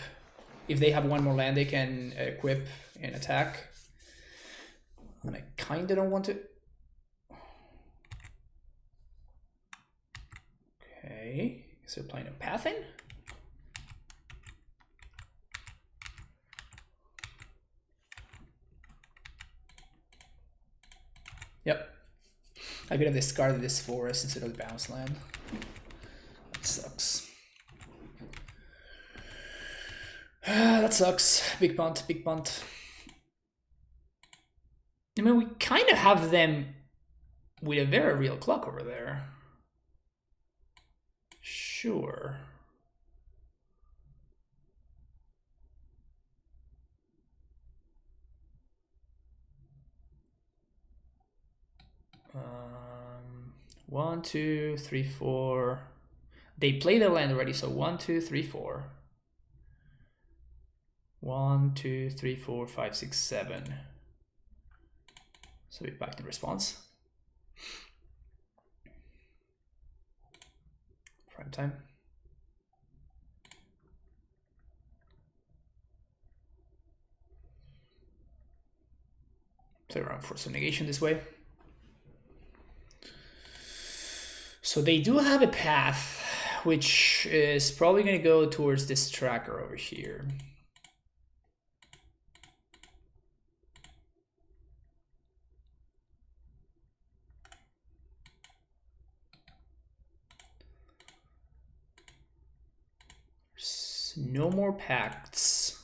If they have one more land, they can equip and attack. And I kinda don't want to. Okay, so playing a pathing. Yep. I could have discarded this forest instead of the bounce land. That sucks. That sucks. Big punt, big punt. I mean, we kind of have them with a very real clock over there. Sure. One, two, three, four. They play the land already, so 1, 2, 3, 4. 1, 2, 3, 4, 5, 6, 7. So we back in response. Prime time. Play around for some negation this way. So they do have a path, which is probably going to go towards this tracker over here. There's no more pacts.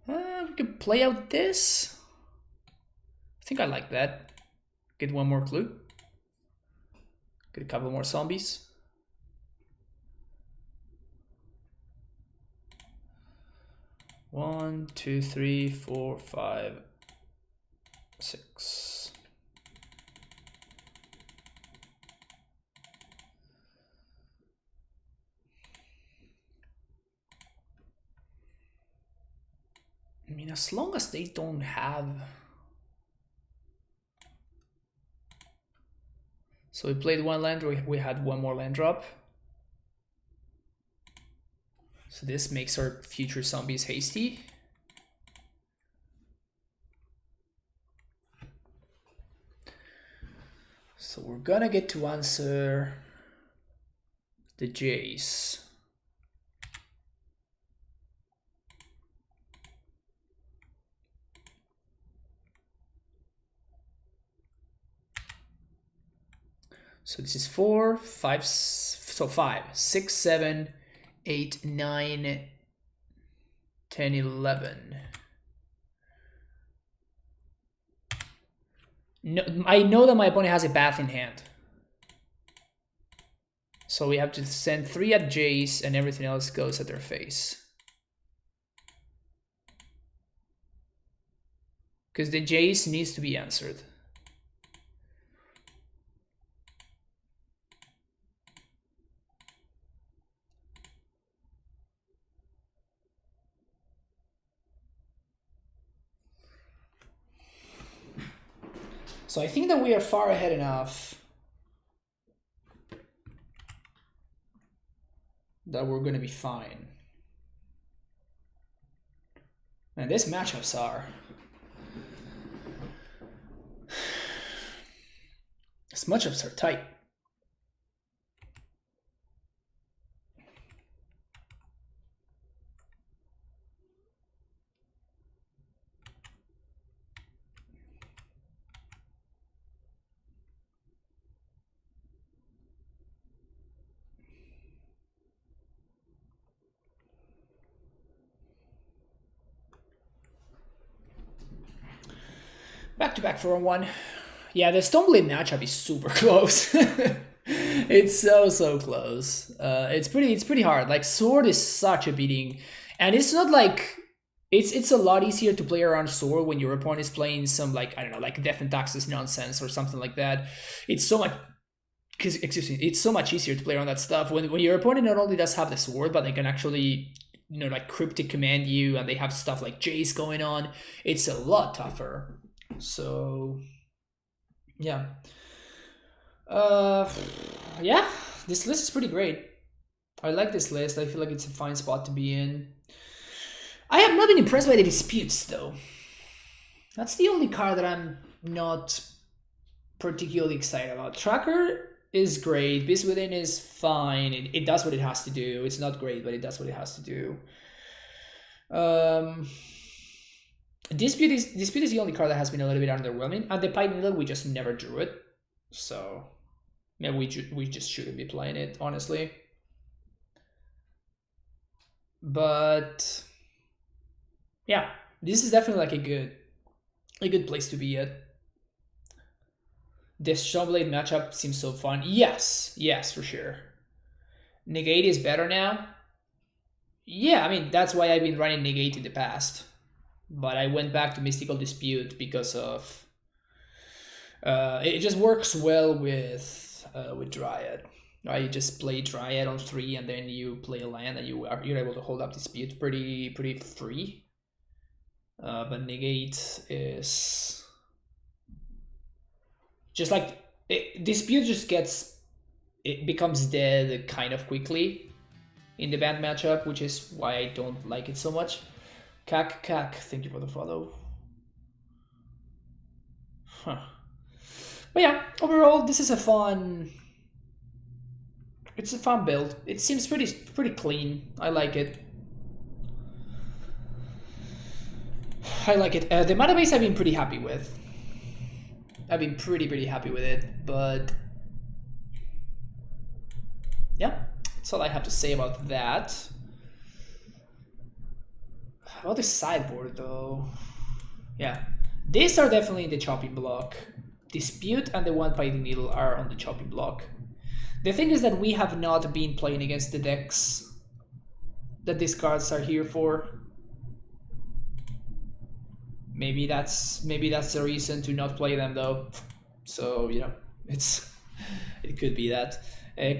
We could play out this. I think I like that. Get one more clue. Get a couple more zombies. One, two, three, four, 5, 6. I mean, as long as they don't have... So we played one land, we had one more land drop. So this makes our future zombies hasty. So we're gonna get to answer the Jays. So this is 4, 5, so 5, 6, 7, 8, 9, 10, 11. No, I know that my opponent has a Bath in hand. So we have to send 3 at Jace and everything else goes at their face. Because the Jace needs to be answered. So I think that we are far ahead enough that we're going to be fine. And these matchups are... These matchups are tight. Back-to-back 4-on-1. Yeah, the Stoneblade matchup is super close. It's so close. It's pretty hard. Like, Sword is such a beating, and it's not like it's a lot easier to play around Sword when your opponent is playing some, like, I don't know, like Death and Taxes nonsense or something like that. It's so much. Excuse me, it's so much easier to play around that stuff when your opponent not only does have the Sword, but they can actually, you know, like cryptic command you, and they have stuff like Jace going on. It's a lot tougher. So yeah. Yeah, this list is pretty great. I like this list. I feel like it's a fine spot to be in. I have not been impressed by the disputes, though. That's the only card that I'm not particularly excited about. Tracker is great. Beast Within is fine. It does what it has to do. It's not great, but it does what it has to do. Dispute is the only card that has been a little bit underwhelming. And the Pike Needle, we just never drew it. So yeah, we just shouldn't be playing it, honestly. But yeah, this is definitely like a good place to be at. This Stoneblade matchup seems so fun. Yes, for sure. Negate is better now. Yeah, I mean, that's why I've been running Negate in the past. But I went back to Mystical Dispute because of... it just works well with Dryad. Right? You just play Dryad on 3 and then you play a land and you're able to hold up Dispute pretty free. But Negate is... just like... Dispute just gets... It becomes dead kind of quickly in the Bant matchup, which is why I don't like it so much. Kak, thank you for the follow. Huh. But yeah, overall, this is a fun... It's a fun build. It seems pretty clean. I like it. The mana base I've been pretty happy with. I've been pretty happy with it, but... yeah, that's all I have to say about that. About the sideboard, though. Yeah, these are definitely in the chopping block. Dispute and the One Pike Needle are on the chopping block. The thing is that we have not been playing against the decks that these cards are here for. Maybe that's the reason to not play them, though. So you know, it could be that.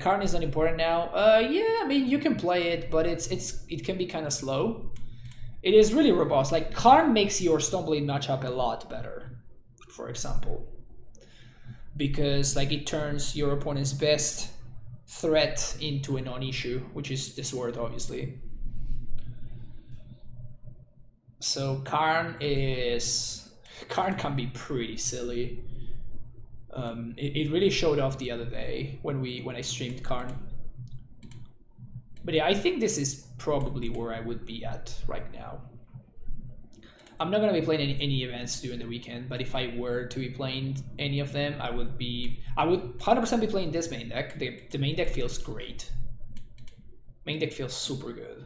Karn is not important now. Yeah, I mean you can play it, but it can be kind of slow. It is really robust. Like, Karn makes your Stoneblade matchup a lot better, for example. Because, like, it turns your opponent's best threat into a non-issue, which is the Sword, obviously. So Karn can be pretty silly. It really showed off the other day when I streamed Karn. But yeah, I think this is probably where I would be at right now. I'm not going to be playing any events during the weekend, but if I were to be playing any of them, I would 100% be playing this main deck. The main deck feels great. Main deck feels super good.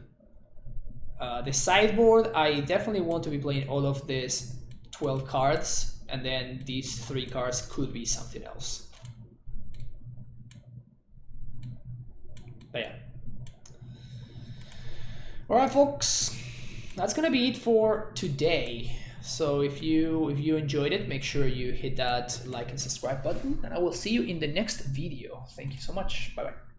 The sideboard, I definitely want to be playing all of these 12 cards and then these 3 cards could be something else. But yeah. All right, folks, that's gonna be it for today. So if you enjoyed it, make sure you hit that like and subscribe button, and I will see you in the next video. Thank you so much. Bye bye.